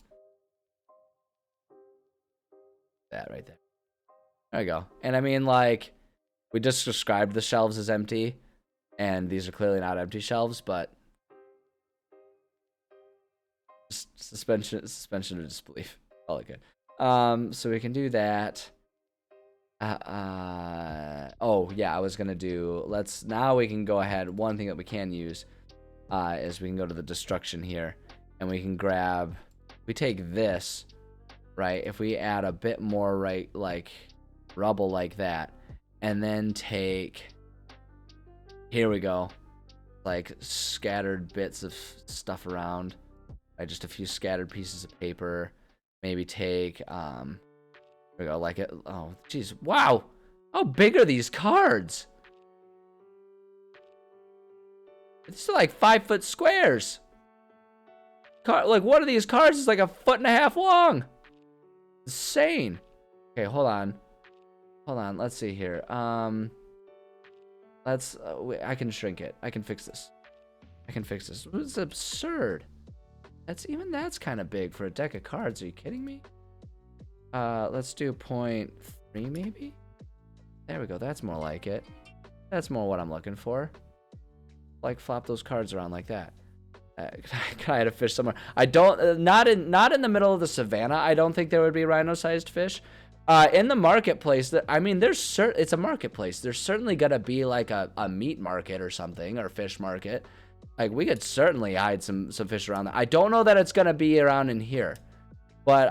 That right there. There we go. And I mean, like, we just described the shelves as empty, and these are clearly not empty shelves, but just suspension of disbelief. All good. So we can do that. Oh yeah, I was gonna do. Now we can go ahead. One thing that we can use is we can go to the destruction here, and we can grab. We take this. Right, if we add a bit more, right, like rubble like that, and then take, here we go, like scattered bits of stuff around, right, just a few scattered pieces of paper, maybe take, here we go, like it, oh, geez, wow, How big are these cards? It's like 5-foot squares. Like, one of these cards is like 1.5 feet long. Insane. Okay, hold on. Let's see here. I can shrink it. I can fix this. It's absurd. That's kind of big for a deck of cards. Are you kidding me? Let's do 0.3 maybe. There we go. That's more like it. That's more what I'm looking for. Like, flop those cards around like that. Can I had a fish somewhere? I don't. Not in the middle of the savannah. I don't think there would be rhino-sized fish. In the marketplace, it's a marketplace. There's certainly gonna be like a meat market or something, or fish market. Like, we could certainly hide some fish around there. I don't know that it's gonna be around in here, but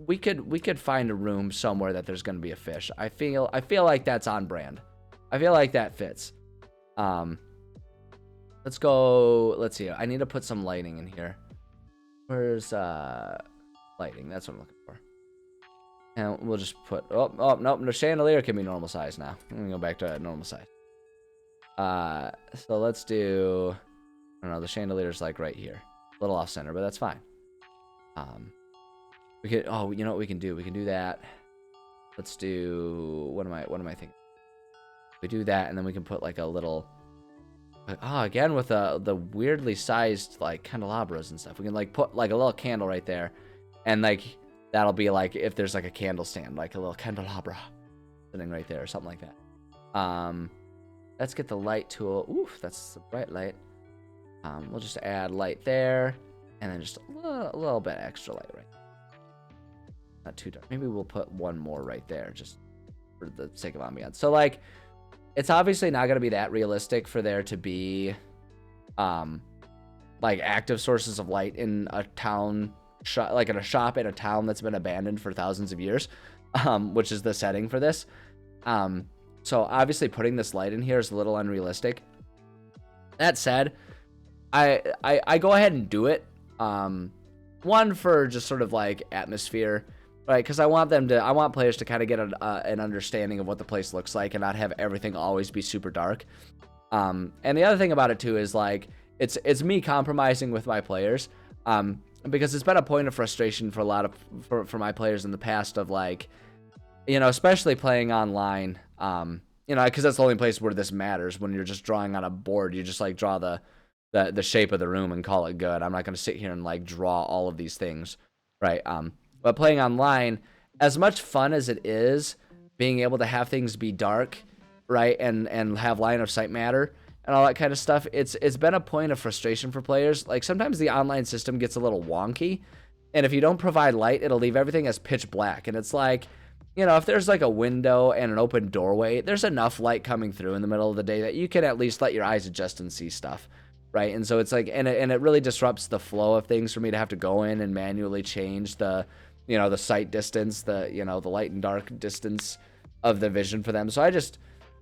we could find a room somewhere that there's gonna be a fish. I feel like that's on brand. I feel like that fits. Let's go. Let's see. I need to put some lighting in here. Where's lighting? That's what I'm looking for. And we'll just put. Oh nope. The chandelier can be normal size now. I'm gonna go back to normal size. So let's do. I don't know. The chandelier's like right here, a little off center, but that's fine. We could. Oh, you know what we can do? We can do that. Let's do. What am I thinking? We do that, and then we can put like a little. Oh, again with the weirdly sized like candelabras and stuff. We can like put like a little candle right there, and like that'll be like if there's like a candle stand, like a little candelabra sitting right there or something like that. Let's get the light tool. Oof, that's the bright light. We'll just add light there, and then just a little bit extra light right there. Not too dark. Maybe we'll put one more right there just for the sake of ambiance. So like. It's obviously not going to be that realistic for there to be, like active sources of light in a town, like in a shop in a town that's been abandoned for thousands of years, which is the setting for this. So obviously putting this light in here is a little unrealistic. That said, I go ahead and do it. One for just sort of like atmosphere. Right, because I want players to kind of get an understanding of what the place looks like and not have everything always be super dark. And the other thing about it too is like it's me compromising with my players, because it's been a point of frustration for a lot of for my players in the past of like, you know, especially playing online, you know, because that's the only place where this matters. When you're just drawing on a board, you just like draw the shape of the room and call it good. I'm not going to sit here and like draw all of these things, right? But playing online, as much fun as it is, being able to have things be dark, right, and have line of sight matter and all that kind of stuff, it's been a point of frustration for players. Like sometimes the online system gets a little wonky, and if you don't provide light, it'll leave everything as pitch black. And it's like, you know, if there's like a window and an open doorway, there's enough light coming through in the middle of the day that you can at least let your eyes adjust and see stuff. Right, and so it's like, and it really disrupts the flow of things for me to have to go in and manually change the, you know, the sight distance, the, you know, the light and dark distance of the vision for them. So I just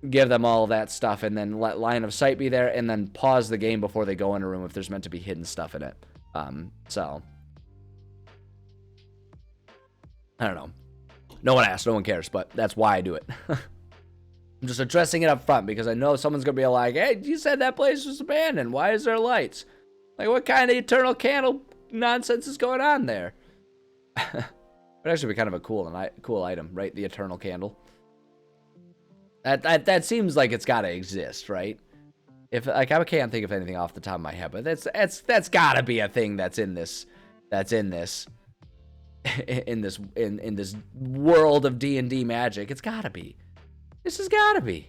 give them all of that stuff and then let line of sight be there and then pause the game before they go in a room if there's meant to be hidden stuff in it. So I don't know. No one asked, no one cares, but that's why I do it. I'm just addressing it up front because I know someone's going to be like, hey, you said that place was abandoned. Why is there lights? Like, what kind of eternal candle nonsense is going on there? It'd actually be kind of a cool item, right? The eternal candle. That seems like it's got to exist, right? If like I can't think of anything off the top of my head, but that's got to be a thing that's in this in this world of D&D magic. It's got to be. This has got to be.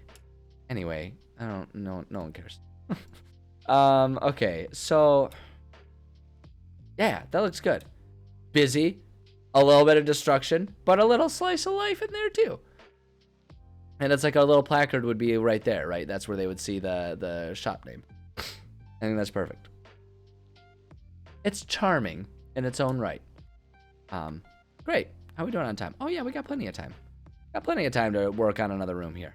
Anyway, I don't know. No one cares. Okay, so yeah, that looks good. Busy. A little bit of destruction, but a little slice of life in there too. And it's like a little placard would be right there, right? That's where they would see the shop name. I think that's perfect. It's charming in its own right. Great. How are we doing on time? Oh yeah, we got plenty of time. Got plenty of time to work on another room here.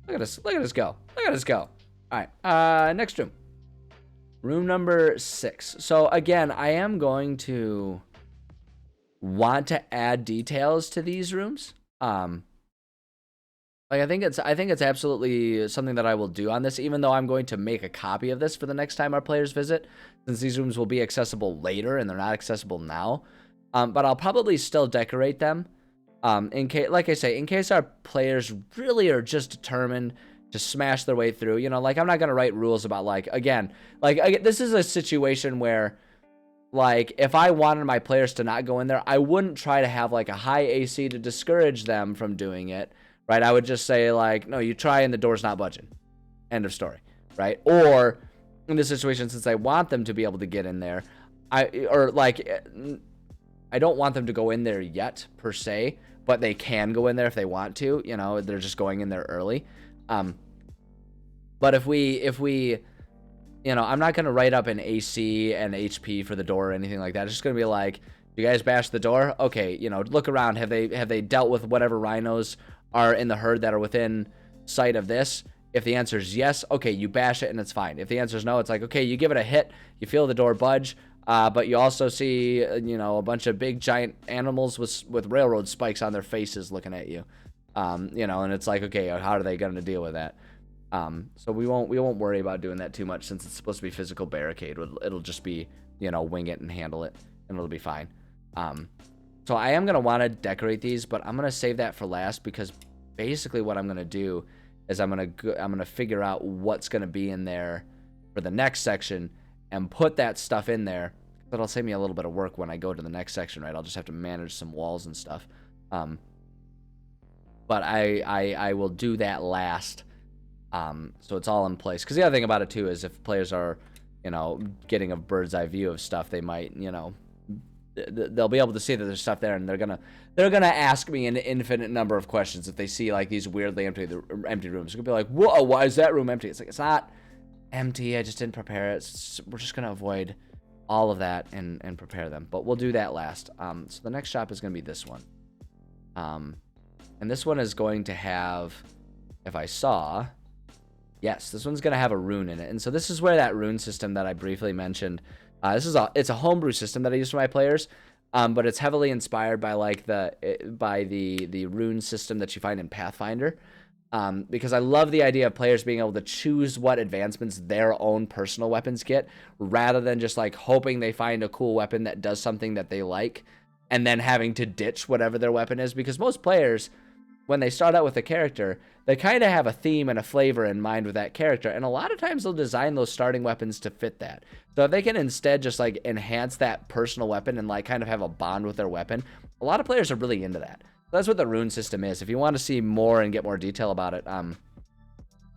Look at us. Look at us go. Look at us go. All right. Next room. Room number 6. So again, I am going to want to add details to these rooms. Like, I think it's absolutely something that I will do on this, even though I'm going to make a copy of this for the next time our players visit, since these rooms will be accessible later and they're not accessible now. But I'll probably still decorate them, in case, like I say, in case our players really are just determined to smash their way through. You know, like, I'm not gonna write rules about, like, again, like, this is a situation where, like, if I wanted my players to not go in there, I wouldn't try to have like a high AC to discourage them from doing it, right? I would just say, like, no, you try and the door's not budging. End of story, right? Or in this situation, since I want them to be able to get in there, I don't want them to go in there yet per se, but they can go in there if they want to. You know, they're just going in there early. But if we you know, I'm not going to write up an AC and HP for the door or anything like that. It's just going to be like, you guys bash the door? Okay, you know, look around. Have they dealt with whatever rhinos are in the herd that are within sight of this? If the answer is yes, okay, you bash it and it's fine. If the answer is no, it's like, okay, you give it a hit. You feel the door budge, but you also see, you know, a bunch of big giant animals with railroad spikes on their faces looking at you. You know, and it's like, okay, how are they going to deal with that? So we won't worry about doing that too much, since it's supposed to be physical barricade. It'll just be, you know, wing it and handle it, and it'll be fine. So I am gonna want to decorate these, but I'm gonna save that for last, because basically what I'm gonna do is I'm gonna figure out what's gonna be in there for the next section and put that stuff in there. That'll save me a little bit of work when I go to the next section, right? I'll just have to manage some walls and stuff. But I will do that last. So it's all in place. Because the other thing about it too is, if players are, you know, getting a bird's eye view of stuff, they might, you know, they'll be able to see that there's stuff there, and they're gonna ask me an infinite number of questions if they see like these weirdly empty rooms. They're gonna be like, whoa, why is that room empty? It's like, it's not empty, I just didn't prepare it. We're just gonna avoid all of that and prepare them, but we'll do that last. So the next shop is gonna be this one, and this one is going to have, if I saw, yes, this one's going to have a rune in it. And so this is where that rune system that I briefly mentioned, it's a homebrew system that I use for my players, but it's heavily inspired by like the rune system that you find in Pathfinder, because I love the idea of players being able to choose what advancements their own personal weapons get, rather than just like hoping they find a cool weapon that does something that they like, and then having to ditch whatever their weapon is. Because most players, when they start out with a character, they kind of have a theme and a flavor in mind with that character, and a lot of times they'll design those starting weapons to fit that. So if they can instead just like enhance that personal weapon and like kind of have a bond with their weapon, a lot of players are really into that. So that's what the rune system is. If you want to see more and get more detail about it,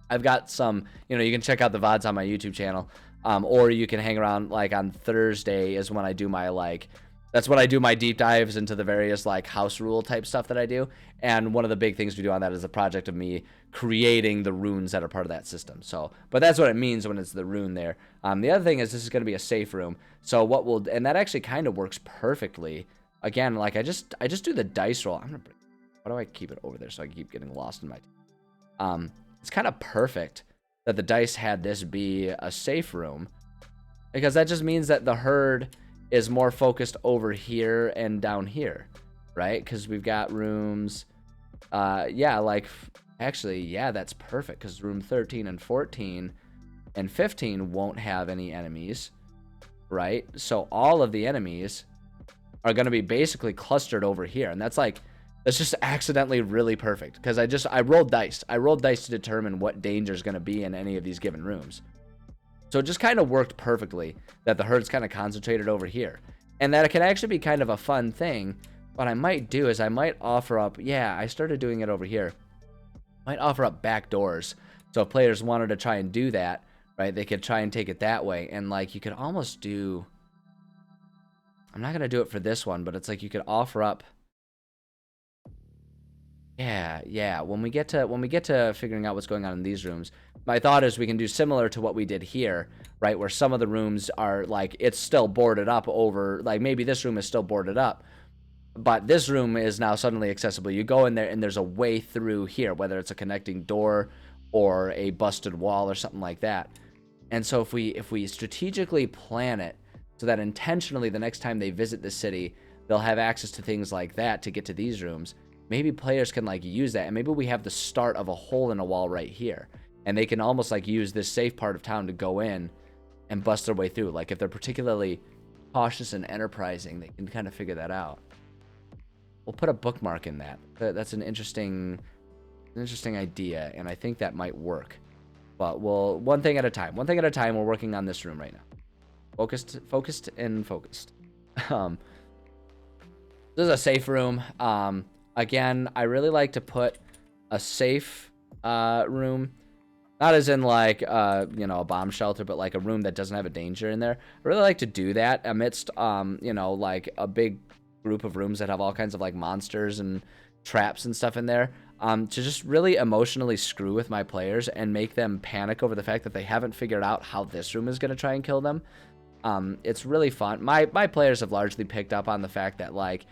I've got some, you know, you can check out the VODs on my YouTube channel, or you can hang around. Like on Thursday is when I do my that's when I do my deep dives into the various like house rule type stuff that I do. And one of the big things we do on that is a project of me creating the runes that are part of that system. So, but that's what it means when it's the rune there. The other thing is, this is going to be a safe room. So and that actually kind of works perfectly. Again, like I just do the dice roll. Why do I keep it over there so I keep getting lost in my, it's kind of perfect that the dice had this be a safe room, because that just means that the herd is more focused over here and down here, right? Because we've got rooms, yeah, like, actually, yeah, that's perfect, because room 13 and 14 and 15 won't have any enemies, right? So all of the enemies are going to be basically clustered over here, and that's just accidentally really perfect, because I rolled dice. I rolled dice to determine what danger is going to be in any of these given rooms. So it just kind of worked perfectly that the herd's kind of concentrated over here. And that it can actually be kind of a fun thing. What I might do is I might offer up, yeah, I started doing it over here. I might offer up back doors. So if players wanted to try and do that, right, they could try and take it that way. And like you could almost do, I'm not going to do it for this one, but it's like you could offer up, yeah. When we get to figuring out what's going on in these rooms, my thought is we can do similar to what we did here, right? Where some of the rooms are like, it's still boarded up over, like maybe this room is still boarded up, but this room is now suddenly accessible. You go in there and there's a way through here, whether it's a connecting door or a busted wall or something like that. And so if we strategically plan it so that intentionally the next time they visit the city, they'll have access to things like that to get to these rooms, maybe players can like use that, and maybe we have the start of a hole in a wall right here, and they can almost like use this safe part of town to go in and bust their way through. Like if they're particularly cautious and enterprising, they can kind of figure that out. We'll put a bookmark in that. That's an interesting idea, and I think that might work. But we'll one thing at a time. One thing at a time. We're working on this room right now. Focused, and focused. This is a safe room. Again, I really like to put a safe room, not as in like you know, a bomb shelter, but like a room that doesn't have a danger in there. I really like to do that amidst you know, like a big group of rooms that have all kinds of like monsters and traps and stuff in there. To just really emotionally screw with my players and make them panic over the fact that they haven't figured out how this room is going to try and kill them. It's really fun. My players have largely picked up on the fact that like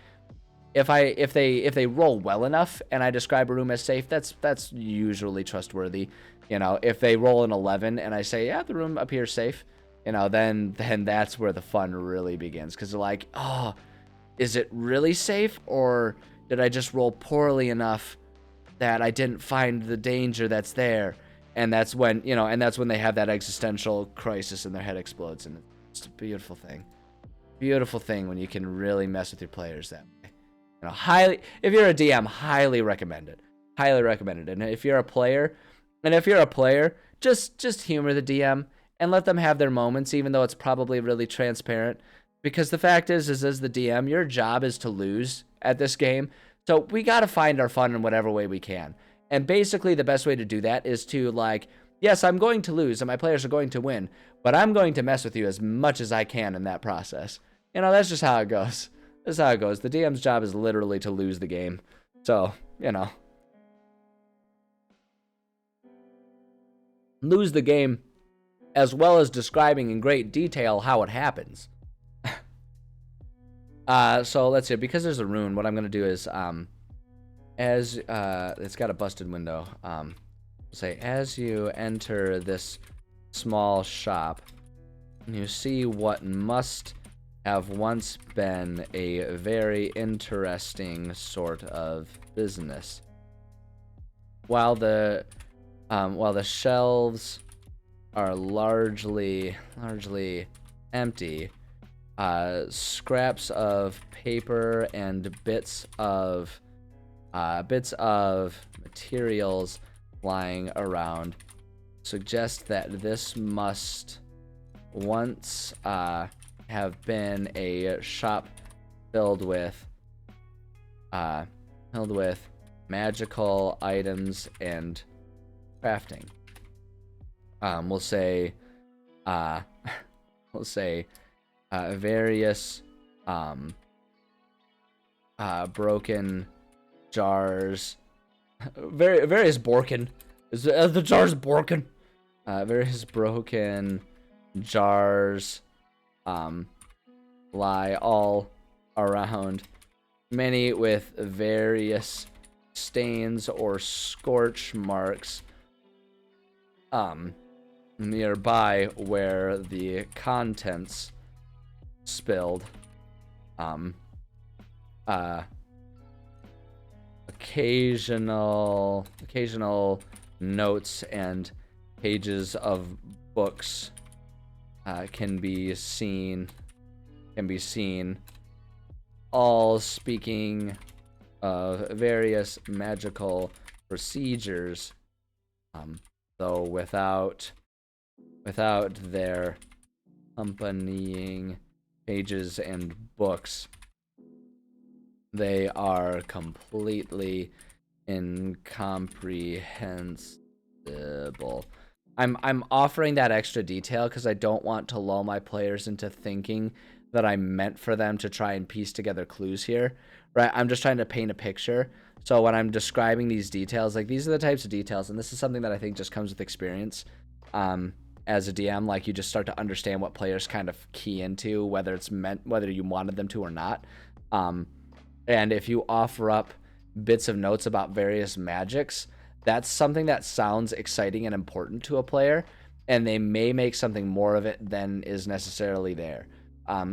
if they roll well enough and I describe a room as safe, that's usually trustworthy. You know, if they roll an 11 and I say, yeah, the room appears safe, you know, then that's where the fun really begins, because they're like, oh, is it really safe, or did I just roll poorly enough that I didn't find the danger that's there? And that's when, you know, and that's when they have that existential crisis and their head explodes. And it's a beautiful thing. Beautiful thing when you can really mess with your players that way. You know, if you're a DM, highly recommend it. Highly recommend it. And if you're a player, just humor the DM and let them have their moments, even though it's probably really transparent. Because the fact is as the DM, your job is to lose at this game. So we got to find our fun in whatever way we can. And basically the best way to do that is to like, yes, I'm going to lose and my players are going to win, but I'm going to mess with you as much as I can in that process. You know, that's just how it goes. That's how it goes. The DM's job is literally to lose the game. So, you know. Lose the game as well as describing in great detail how it happens. So let's see, because there's a rune, what I'm going to do is, it's got a busted window, say, as you enter this small shop, you see what must have once been a very interesting sort of business. While the shelves are largely empty, scraps of paper and bits of materials lying around suggest that this must once have been a shop filled with magical items and crafting. We'll say various broken jars, various broken. Is the jars broken? Various broken jars lie all around, many with various stains or scorch marks nearby where the contents spilled. Occasional notes and pages of books can be seen, all speaking of various magical procedures, though without their accompanying pages and books, they are completely incomprehensible. I'm offering that extra detail because I don't want to lull my players into thinking that I meant for them to try and piece together clues here, right? I'm just trying to paint a picture. So when I'm describing these details, like these are the types of details, and this is something that I think just comes with experience. As a DM, like you just start to understand what players kind of key into, whether you wanted them to or not. And if you offer up bits of notes about various magics, that's something that sounds exciting and important to a player, and they may make something more of it than is necessarily there.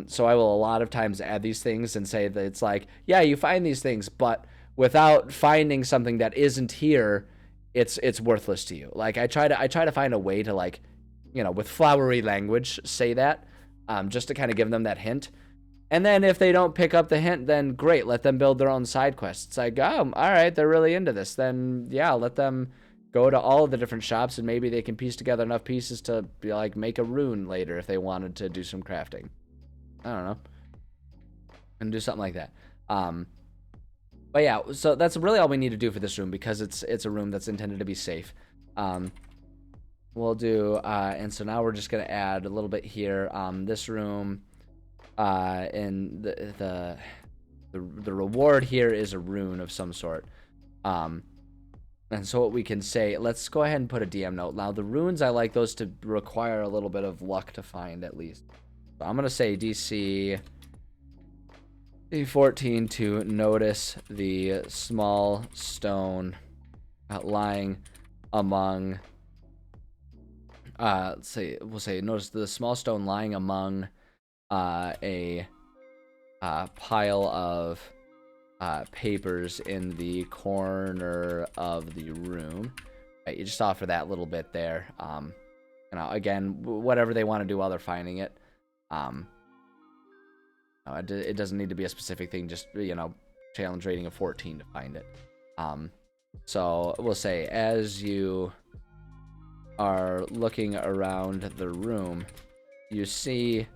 So I will a lot of times add these things and say that it's like, yeah, you find these things, but without finding something that isn't here, it's worthless to you. Like I try to find a way to, like, with flowery language say that, just to kind of give them that hint. And then if they don't pick up the hint, then great, let them build their own side quests. It's like, oh, all right, they're really into this. Then yeah, let them go to all of the different shops, and maybe they can piece together enough pieces to be like make a rune later if they wanted to do some crafting. I don't know, and do something like that. But yeah, so that's really all we need to do for this room, because it's a room that's intended to be safe. We'll do, and so now we're just gonna add a little bit here. This room, and the reward here is a rune of some sort. And so what we can say, let's go ahead and put a DM note. Now the runes, I like those to require a little bit of luck to find at least. So I'm gonna say DC 14 to notice the small stone lying among. We'll say notice the small stone lying among a pile of papers in the corner of the room. Right, you just offer that little bit there. Again, whatever they want to do while they're finding it. It doesn't need to be a specific thing. Just challenge rating of 14 to find it. So we'll say as you are looking around the room, you see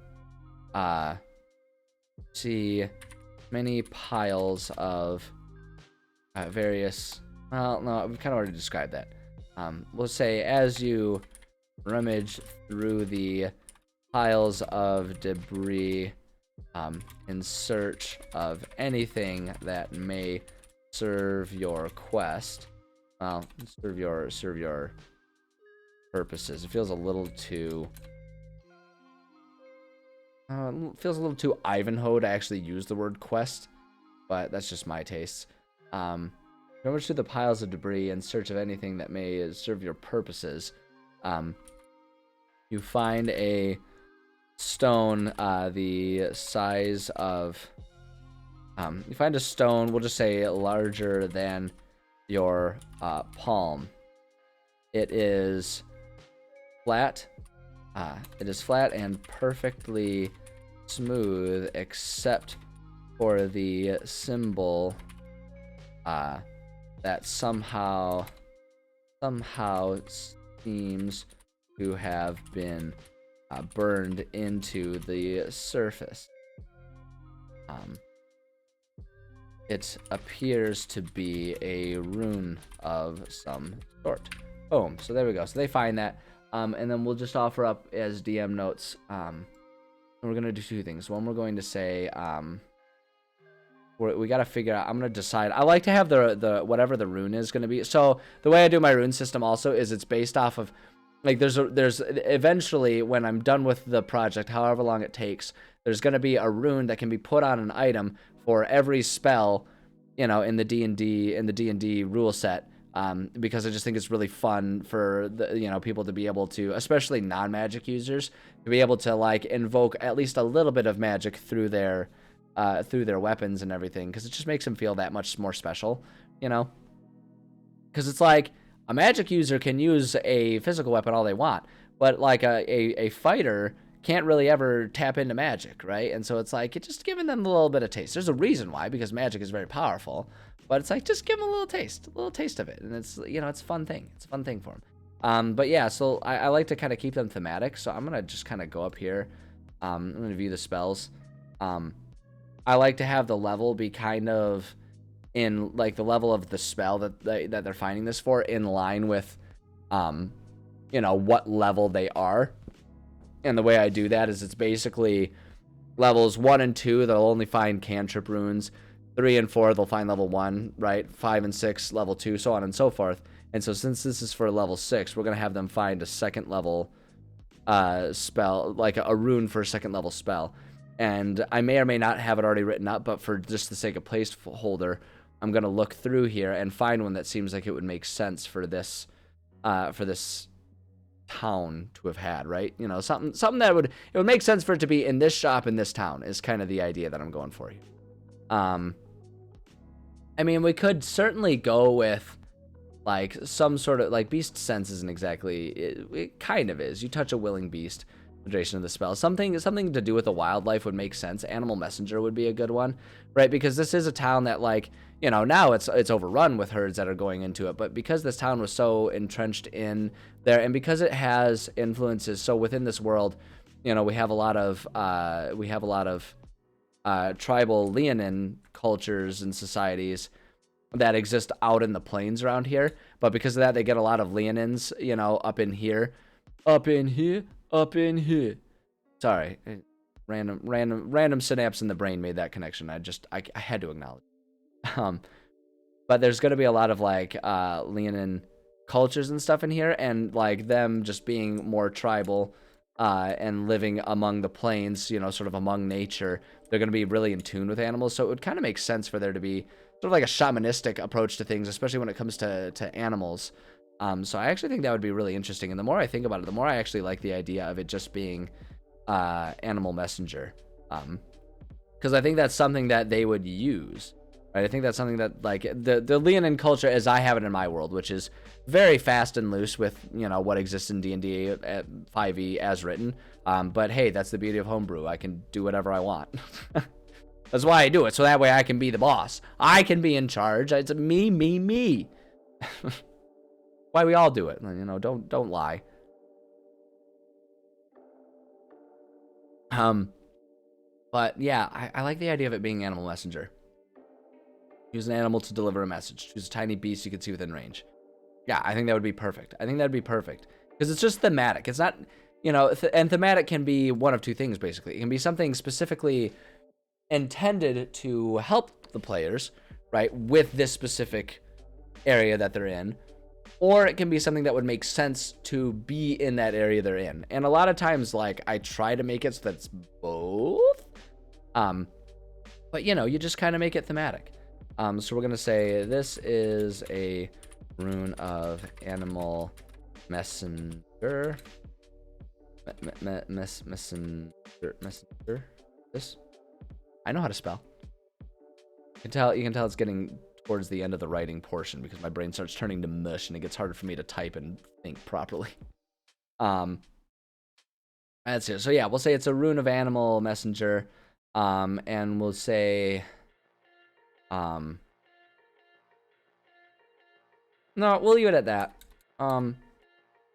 many piles of various. Well, no, we've kind of already described that. We'll say as you rummage through the piles of debris, in search of anything that may serve your quest. Well, serve your purposes. It feels a little too. Feels a little too Ivanhoe to actually use the word quest, but that's just my taste. Rummage through the piles of debris in search of anything that may serve your purposes. You find a stone the size of. You find a stone, we'll just say larger than your palm. It is flat. It is flat and perfectly smooth, except for the symbol that somehow seems to have been burned into the surface. It appears to be a rune of some sort. Boom. So there we go. So they find that. And then we'll just offer up as DM notes. And we're going to do two things. One, we're going to say, we got to figure out, I'm going to decide. I like to have the whatever the rune is going to be. So the way I do my rune system also is it's based off of, like, there's eventually, when I'm done with the project, however long it takes, there's going to be a rune that can be put on an item for every spell, in the D&D rule set. Because I just think it's really fun for the people to be able to, especially non-magic users, to be able to like invoke at least a little bit of magic through their weapons and everything, because it just makes them feel that much more special, because it's like a magic user can use a physical weapon all they want, but like a fighter can't really ever tap into magic, right? And so it's like, it's just giving them a little bit of taste. There's a reason why, because magic is very powerful. But it's like, just give them a little taste of it. And it's, it's a fun thing. It's a fun thing for them. But yeah, so I like to kind of keep them thematic. So I'm going to just kind of go up here. I'm going to view the spells. I like to have the level be kind of in like the level of the spell that they're finding this for, in line with, what level they are. And the way I do that is it's basically levels 1 and 2, they'll only find cantrip runes. 3 and 4, they'll find level 1, right? 5 and 6, level 2, so on and so forth. And so since this is for level 6, we're going to have them find a second level spell, like a rune for a second level spell. And I may or may not have it already written up, but for just the sake of placeholder, I'm going to look through here and find one that seems like it would make sense for this town to have had, right? Something that would make sense for it to be in this shop in this town is kind of the idea that I'm going for here. I mean, we could certainly go with like some sort of like beast sense isn't exactly it kind of is. You touch a willing beast, the duration of the spell. Something to do with the wildlife would make sense. Animal messenger would be a good one, right? Because this is a town that like, you know, now it's overrun with herds that are going into it, but because this town was so entrenched in there and because it has influences so within this world, you know, we have a lot of tribal Leonin cultures and societies that exist out in the plains around here. But because of that, they get a lot of Leonins, you know, up in here. Up in here. Up in here. Sorry. Random synapse in the brain made that connection. I had to acknowledge. Um, but there's going to be a lot of like Leonin cultures and stuff in here, and like them just being more tribal and living among the plains, you know, sort of among nature. They're going to be really in tune with animals, so it would kind of make sense for there to be sort of like a shamanistic approach to things, especially when it comes to animals. So I actually think that would be really interesting, and the more I think about it, the more I actually like the idea of it just being animal messenger, because I think that's something that they would use. Right, I think that's something that like the Leonin culture as I have it in my world, which is very fast and loose with, you know, what exists in D&D at 5e as written. But hey, that's the beauty of homebrew. I can do whatever I want. That's why I do it, so that way I can be the boss. I can be in charge. It's me. Why we all do it, you know? Don't lie. But yeah, I like the idea of it being animal messenger. Use an animal to deliver a message. Choose a tiny beast you can see within range. Yeah, I think that would be perfect. I think that'd be perfect. Because it's just thematic. It's not, you know, and thematic can be one of two things, basically. It can be something specifically intended to help the players, right, with this specific area that they're in. Or it can be something that would make sense to be in that area they're in. And a lot of times, like, I try to make it so that it's both. But, you know, you just kind of make it thematic. So we're going to say this is a rune of animal messenger. Messenger. This? I know how to spell. You can tell it's getting towards the end of the writing portion because my brain starts turning to mush and it gets harder for me to type and think properly. That's it. So yeah, we'll say it's a rune of animal messenger. And we'll say no, we'll leave it at that.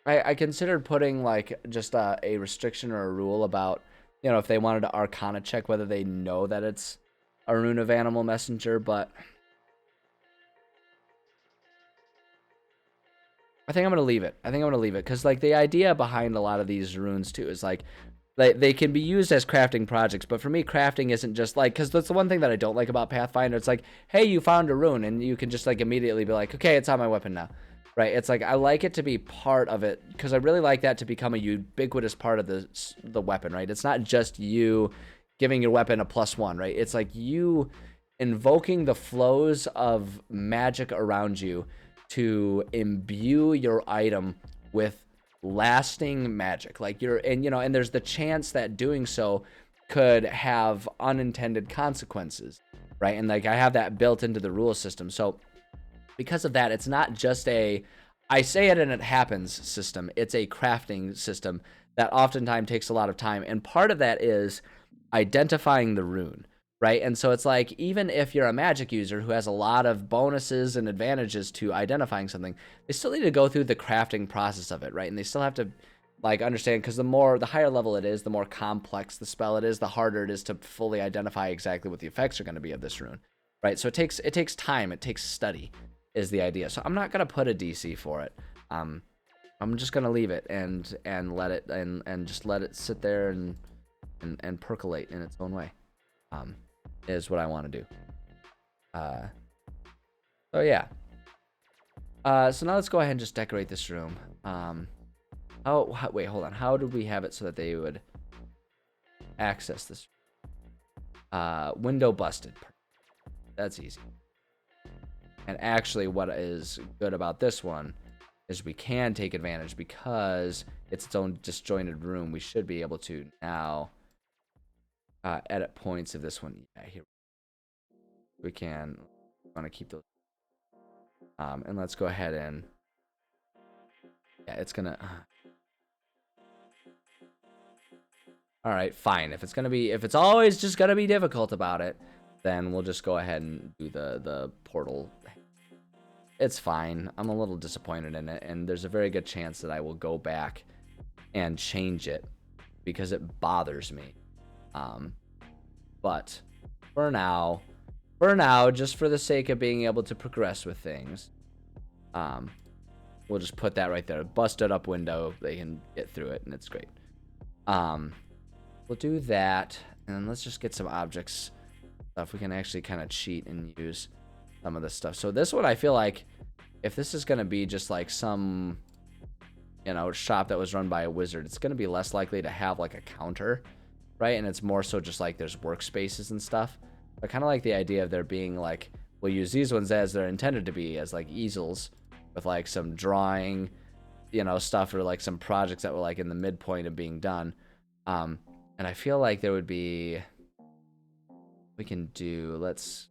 I considered putting like just a restriction or a rule about, you know, if they wanted to Arcana check whether they know that it's a rune of animal messenger, but I think I'm gonna leave it. Because like the idea behind a lot of these runes too is like they can be used as crafting projects, but for me, crafting isn't just like, because that's the one thing that I don't like about Pathfinder. It's like, hey, you found a rune, and you can just like immediately be like, okay, it's on my weapon now, right? It's like I like it to be part of it because I really like that to become a ubiquitous part of the weapon, right? It's not just you giving your weapon a +1, right? It's like you invoking the flows of magic around you to imbue your item with lasting magic, like and there's the chance that doing so could have unintended consequences, right? And like I have that built into the rule system, so because of that, it's not just a I say it and it happens system. It's a crafting system that oftentimes takes a lot of time, and part of that is identifying the rune, right? And so it's like, even if you're a magic user who has a lot of bonuses and advantages to identifying something, they still need to go through the crafting process of it, right? And they still have to like understand, because the higher level it is, the more complex the spell it is, the harder it is to fully identify exactly what the effects are going to be of this rune, right? So it takes time, it takes study is the idea. So I'm not going to put a DC for it. I'm just going to leave it and let it and just let it sit there and percolate in its own way. Is what I want to do. So yeah. So now let's go ahead and just decorate this room. Wait, hold on. How did we have it so that they would access this? Window busted. That's easy. And actually, what is good about this one is we can take advantage because it's its own disjointed room. We should be able to now edit points of this one. Yeah, here we can want to keep those. And let's go ahead and, yeah, it's gonna. All right, fine. If it's always just gonna be difficult about it, then we'll just go ahead and do the portal. It's fine. I'm a little disappointed in it, and there's a very good chance that I will go back and change it because it bothers me. But for now, just for the sake of being able to progress with things, we'll just put that right there. Busted up window. They can get through it, and it's great. We'll do that, and let's just get some objects stuff. We can actually kind of cheat and use some of this stuff. So this one, I feel like, if this is going to be just like some, you know, shop that was run by a wizard, it's going to be less likely to have like a counter, right? And it's more so just like there's workspaces and stuff. I kind of like the idea of there being like, we'll use these ones as they're intended to be, as like easels with like some drawing, you know, stuff, or like some projects that were like in the midpoint of being done. And I feel like there would be, we can do, let's,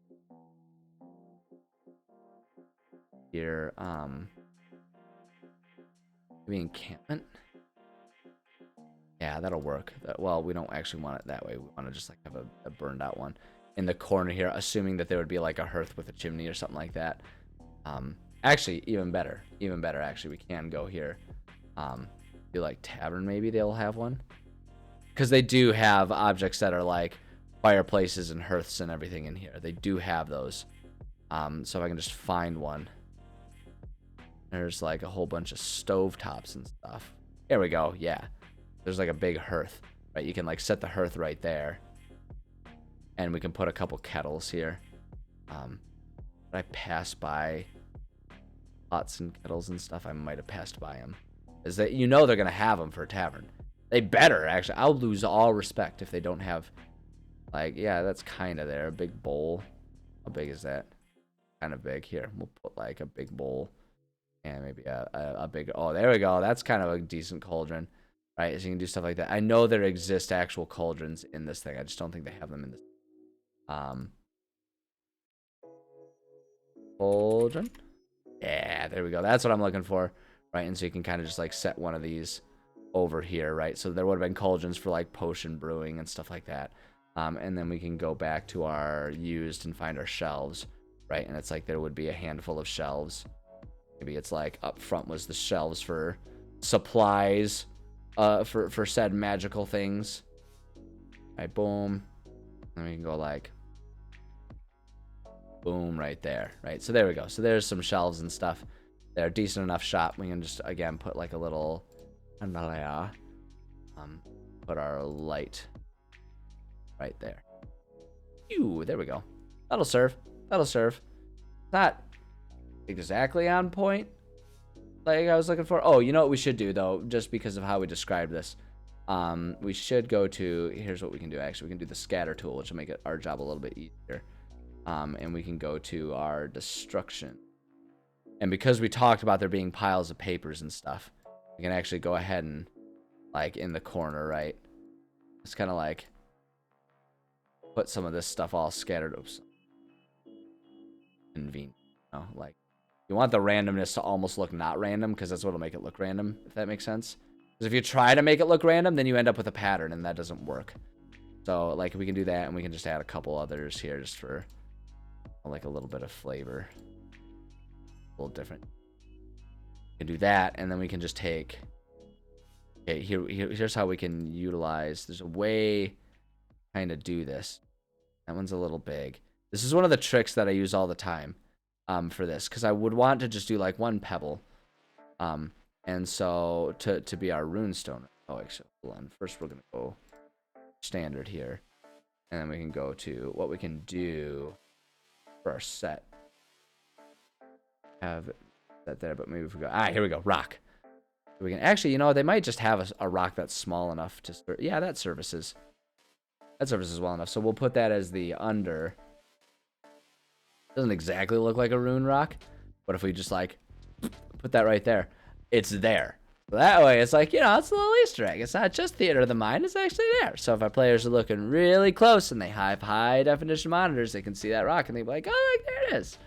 here, maybe encampment. Yeah, that'll work. Well, we don't actually want it that way. We want to just like have a burned out one in the corner here, assuming that there would be like a hearth with a chimney or something like that. Actually, even better, actually, we can go here. Do like tavern, maybe they'll have one. Because they do have objects that are like fireplaces and hearths and everything in here. They do have those. So if I can just find one. There's like a whole bunch of stovetops and stuff. There we go. Yeah. There's like a big hearth, right? You can like set the hearth right there. And we can put a couple kettles here. I passed by pots and kettles and stuff. I might have passed by them. Is that, you know, they're going to have them for a tavern. They better, actually. I'll lose all respect if they don't have, like, yeah, that's kind of there. A big bowl. How big is that? Kind of big. Here, we'll put like a big bowl and maybe a big, oh, there we go. That's kind of a decent cauldron, right? So you can do stuff like that. I know there exist actual cauldrons in this thing. I just don't think they have them in this. Cauldron. Yeah, there we go. That's what I'm looking for, right? And so you can kind of just like set one of these over here, right? So there would have been cauldrons for like potion brewing and stuff like that. And then we can go back to our used and find our shelves, right? And it's like there would be a handful of shelves. Maybe it's like up front was the shelves for supplies, for said magical things. Right, boom. And we can go like boom right there, right? So there we go. So there's some shelves and stuff. They're decent enough shop. We can just again put like a little put our light right there. Ew, there we go. That'll serve. Not exactly on point like I was looking for. Oh, you know what we should do though, just because of how we described this. We should go to, here's what we can do. Actually, we can do the scatter tool, which will make our job a little bit easier. And we can go to our destruction. And because we talked about there being piles of papers and stuff, we can actually go ahead and, like, in the corner, right? It's kind of like put some of this stuff all scattered. Oops. Convenient. You know, like, you want the randomness to almost look not random, because that's what'll make it look random, if that makes sense. Because if you try to make it look random, then you end up with a pattern, and that doesn't work. So, like, we can do that, and we can just add a couple others here just for, like, a little bit of flavor. A little different. We can do that, and then we can just take... Okay, here's how we can utilize... There's a way to kind of do this. That one's a little big. This is one of the tricks that I use all the time for this, because I would want to just do, like, one pebble. And so, to be our runestone. Oh, actually, hold on. First, we're going to go standard here. And then we can go to what we can do for our set. Have that there, but maybe if we go... here we go. Rock. We can actually, you know, they might just have a rock that's small enough to... Yeah, that services. That services well enough. So we'll put that as the under. Doesn't exactly look like a rune rock. But if we just, like, put that right there, it's there. So that way, it's like, you know, it's a little Easter egg. It's not just theater of the mind. It's actually there. So if our players are looking really close and they have high definition monitors, they can see that rock and they'll be like, oh, look, there it is.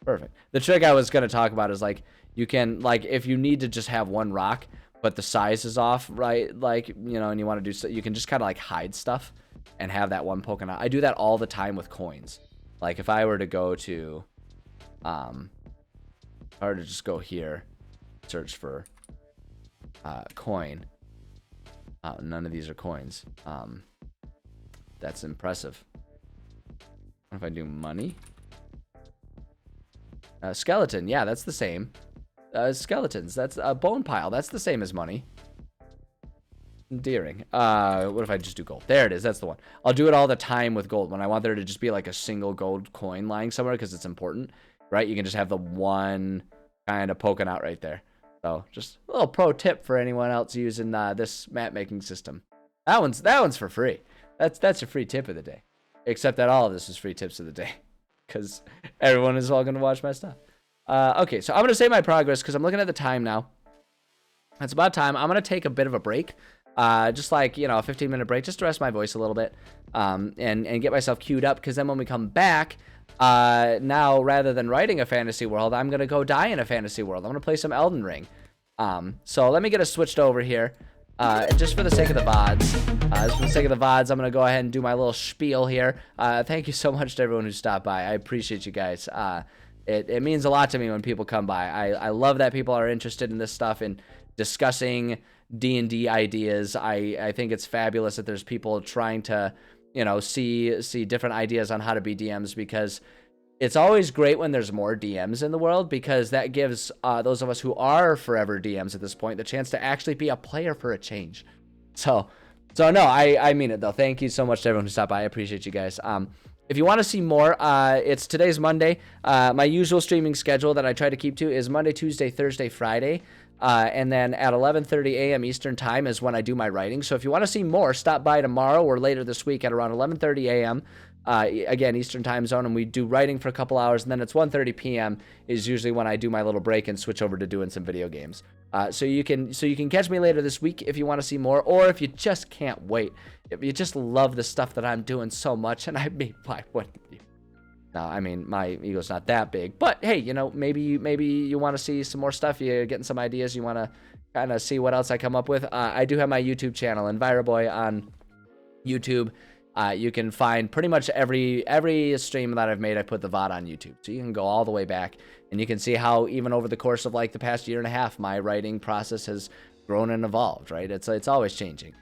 Perfect. The trick I was going to talk about is like you can like if you need to just have one rock, but the size is off, right? Like, you know, and you want to do so, you can just kind of like hide stuff and have that one poking out. I do that all the time with coins. Like if I were to go to, if I were to just go here, search for coin. None of these are coins. That's impressive. What if I do money? Skeleton, yeah, that's the same. Skeletons, that's a bone pile. That's the same as money. Endearing. What if I just do gold? There it is. That's the one. I'll do it all the time with gold when I want there to just be like a single gold coin lying somewhere because it's important, right? You can just have the one kind of poking out right there. So just a little pro tip for anyone else using this map making system. That one's for free. That's a free tip of the day. Except that all of this is free tips of the day because everyone is welcome to watch my stuff. Okay, so I'm gonna save my progress because I'm looking at the time now. It's about time. I'm gonna take a bit of a break, just like, you know, a 15-minute break, just to rest my voice a little bit, and get myself queued up. Because then when we come back, now rather than writing a fantasy world, I'm gonna go die in a fantasy world. I'm gonna play some Elden Ring. So let me get us switched over here. Just for the sake of the VODs, I'm going to go ahead and do my little spiel here. Thank you so much to everyone who stopped by. I appreciate you guys. It means a lot to me when people come by. I love that people are interested in this stuff and discussing D&D ideas. I think it's fabulous that there's people trying to, you know, see different ideas on how to be DMs, because it's always great when there's more DMs in the world, because that gives those of us who are forever DMs at this point the chance to actually be a player for a change. So no, I mean it though. Thank you so much to everyone who stopped by. I appreciate you guys. If you want to see more, today's Monday. My usual streaming schedule that I try to keep to is Monday, Tuesday, Thursday, Friday. And then at 11:30 a.m. Eastern time is when I do my writing. So if you want to see more, stop by tomorrow or later this week at around 11:30 a.m. Again, Eastern time zone, and we do writing for a couple hours, and then it's 1:30 p.m. is usually when I do my little break and switch over to doing some video games. So you can catch me later this week if you want to see more, or if you just can't wait, if you just love the stuff that I'm doing so much, and I mean, why wouldn't you? No, I mean, my ego's not that big, but hey, you know, maybe you want to see some more stuff, you're getting some ideas, you want to kind of see what else I come up with. I do have my YouTube channel, EnviroBoy, on YouTube. You can find pretty much every stream that I've made. I put the VOD on YouTube, so you can go all the way back, and you can see how even over the course of like the past year and a half, my writing process has grown and evolved. Right? It's always changing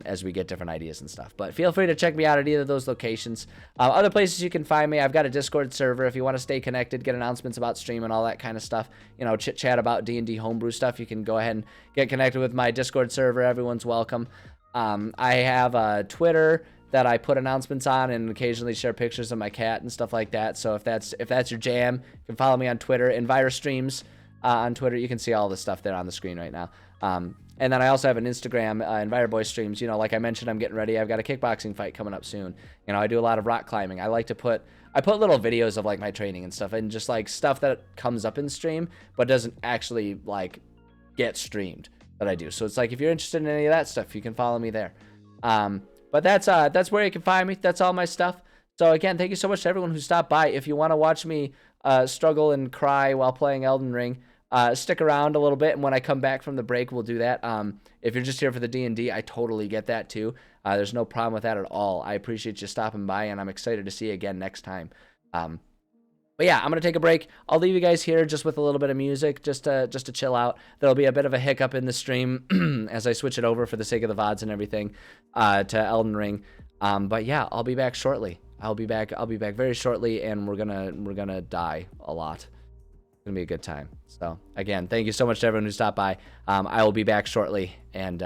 as we get different ideas and stuff. But feel free to check me out at either of those locations. Other places you can find me, I've got a Discord server. If you want to stay connected, get announcements about stream and all that kind of stuff, you know, chit chat about D&D homebrew stuff, you can go ahead and get connected with my Discord server. Everyone's welcome. I have a Twitter that I put announcements on and occasionally share pictures of my cat and stuff like that. So if that's your jam, you can follow me on Twitter, EnviroStreams on Twitter. You can see all the stuff there on the screen right now. And then I also have an Instagram, EnviroBoy Streams. You know, like I mentioned, I'm getting ready. I've got a kickboxing fight coming up soon. You know, I do a lot of rock climbing. I like to put little videos of like my training and stuff, and just like stuff that comes up in stream but doesn't actually like get streamed that I do. So it's like if you're interested in any of that stuff, you can follow me there. But that's where you can find me. That's all my stuff. So again, thank you so much to everyone who stopped by. If you want to watch me struggle and cry while playing Elden Ring, stick around a little bit, and when I come back from the break, we'll do that. If you're just here for the D&D, I totally get that too. There's no problem with that at all. I appreciate you stopping by, and I'm excited to see you again next time. But yeah, I'm going to take a break. I'll leave you guys here just with a little bit of music, just to chill out. There'll be a bit of a hiccup in the stream as I switch it over for the sake of the VODs and everything to Elden Ring. But yeah, I'll be back shortly. I'll be back very shortly, and we're gonna die a lot. It's gonna be a good time. So again, thank you so much to everyone who stopped by. I will be back shortly, and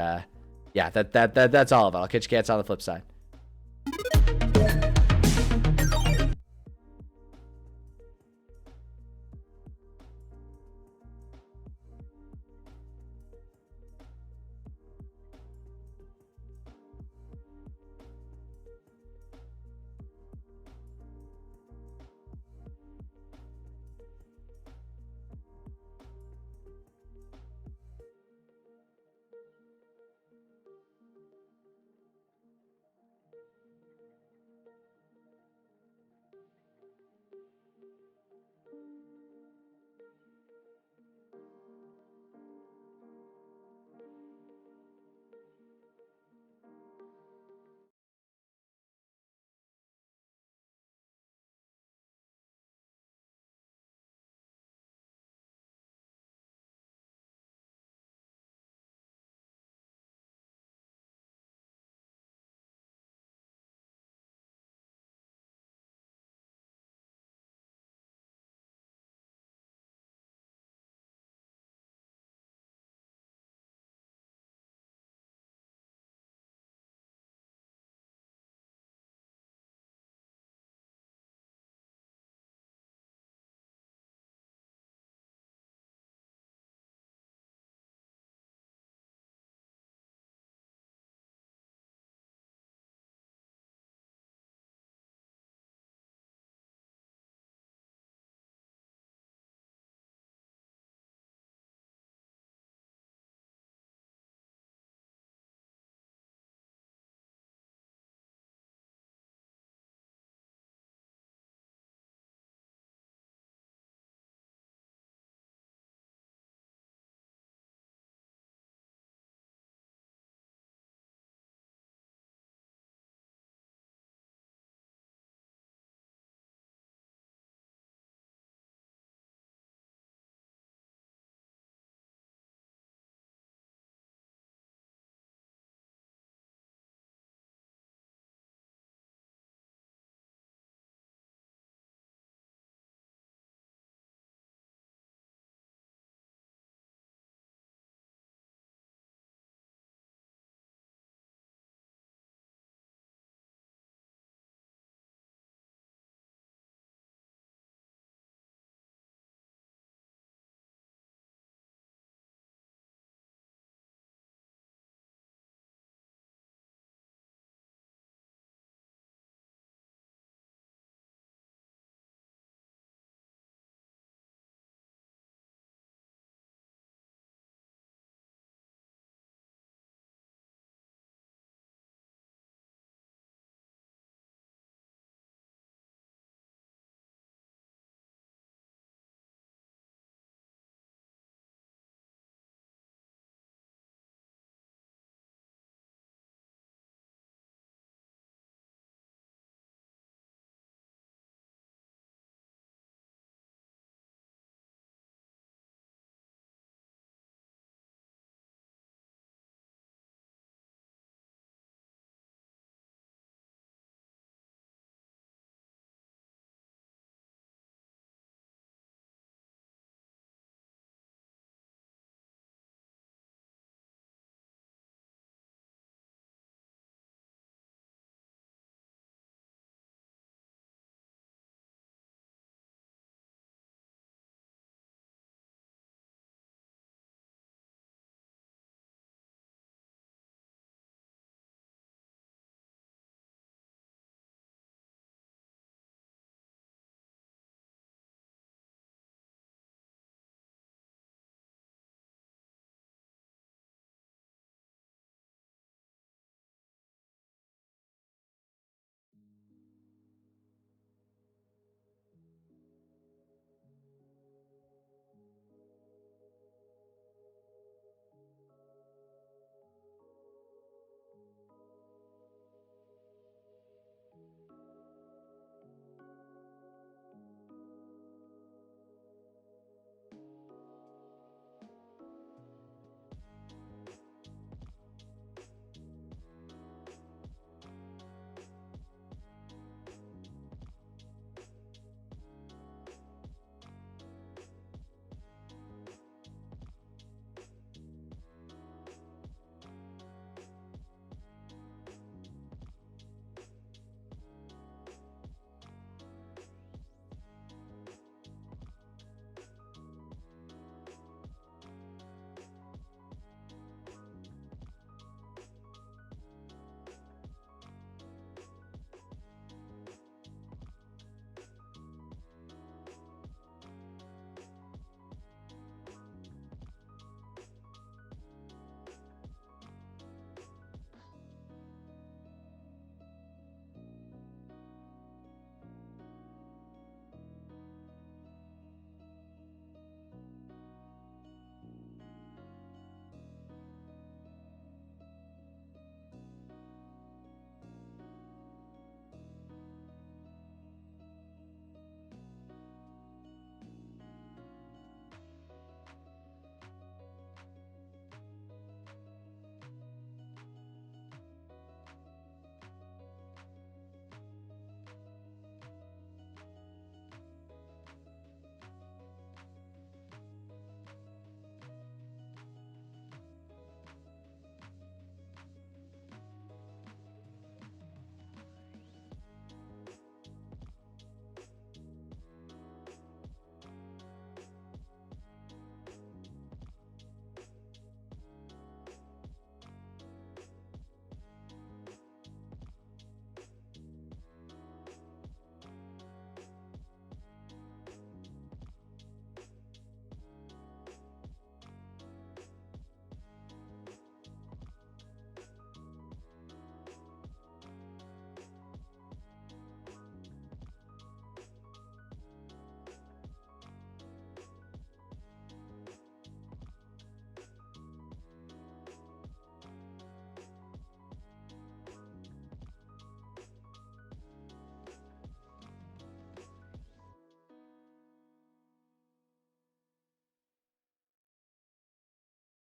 yeah, that's all of it. I'll catch you cats on the flip side.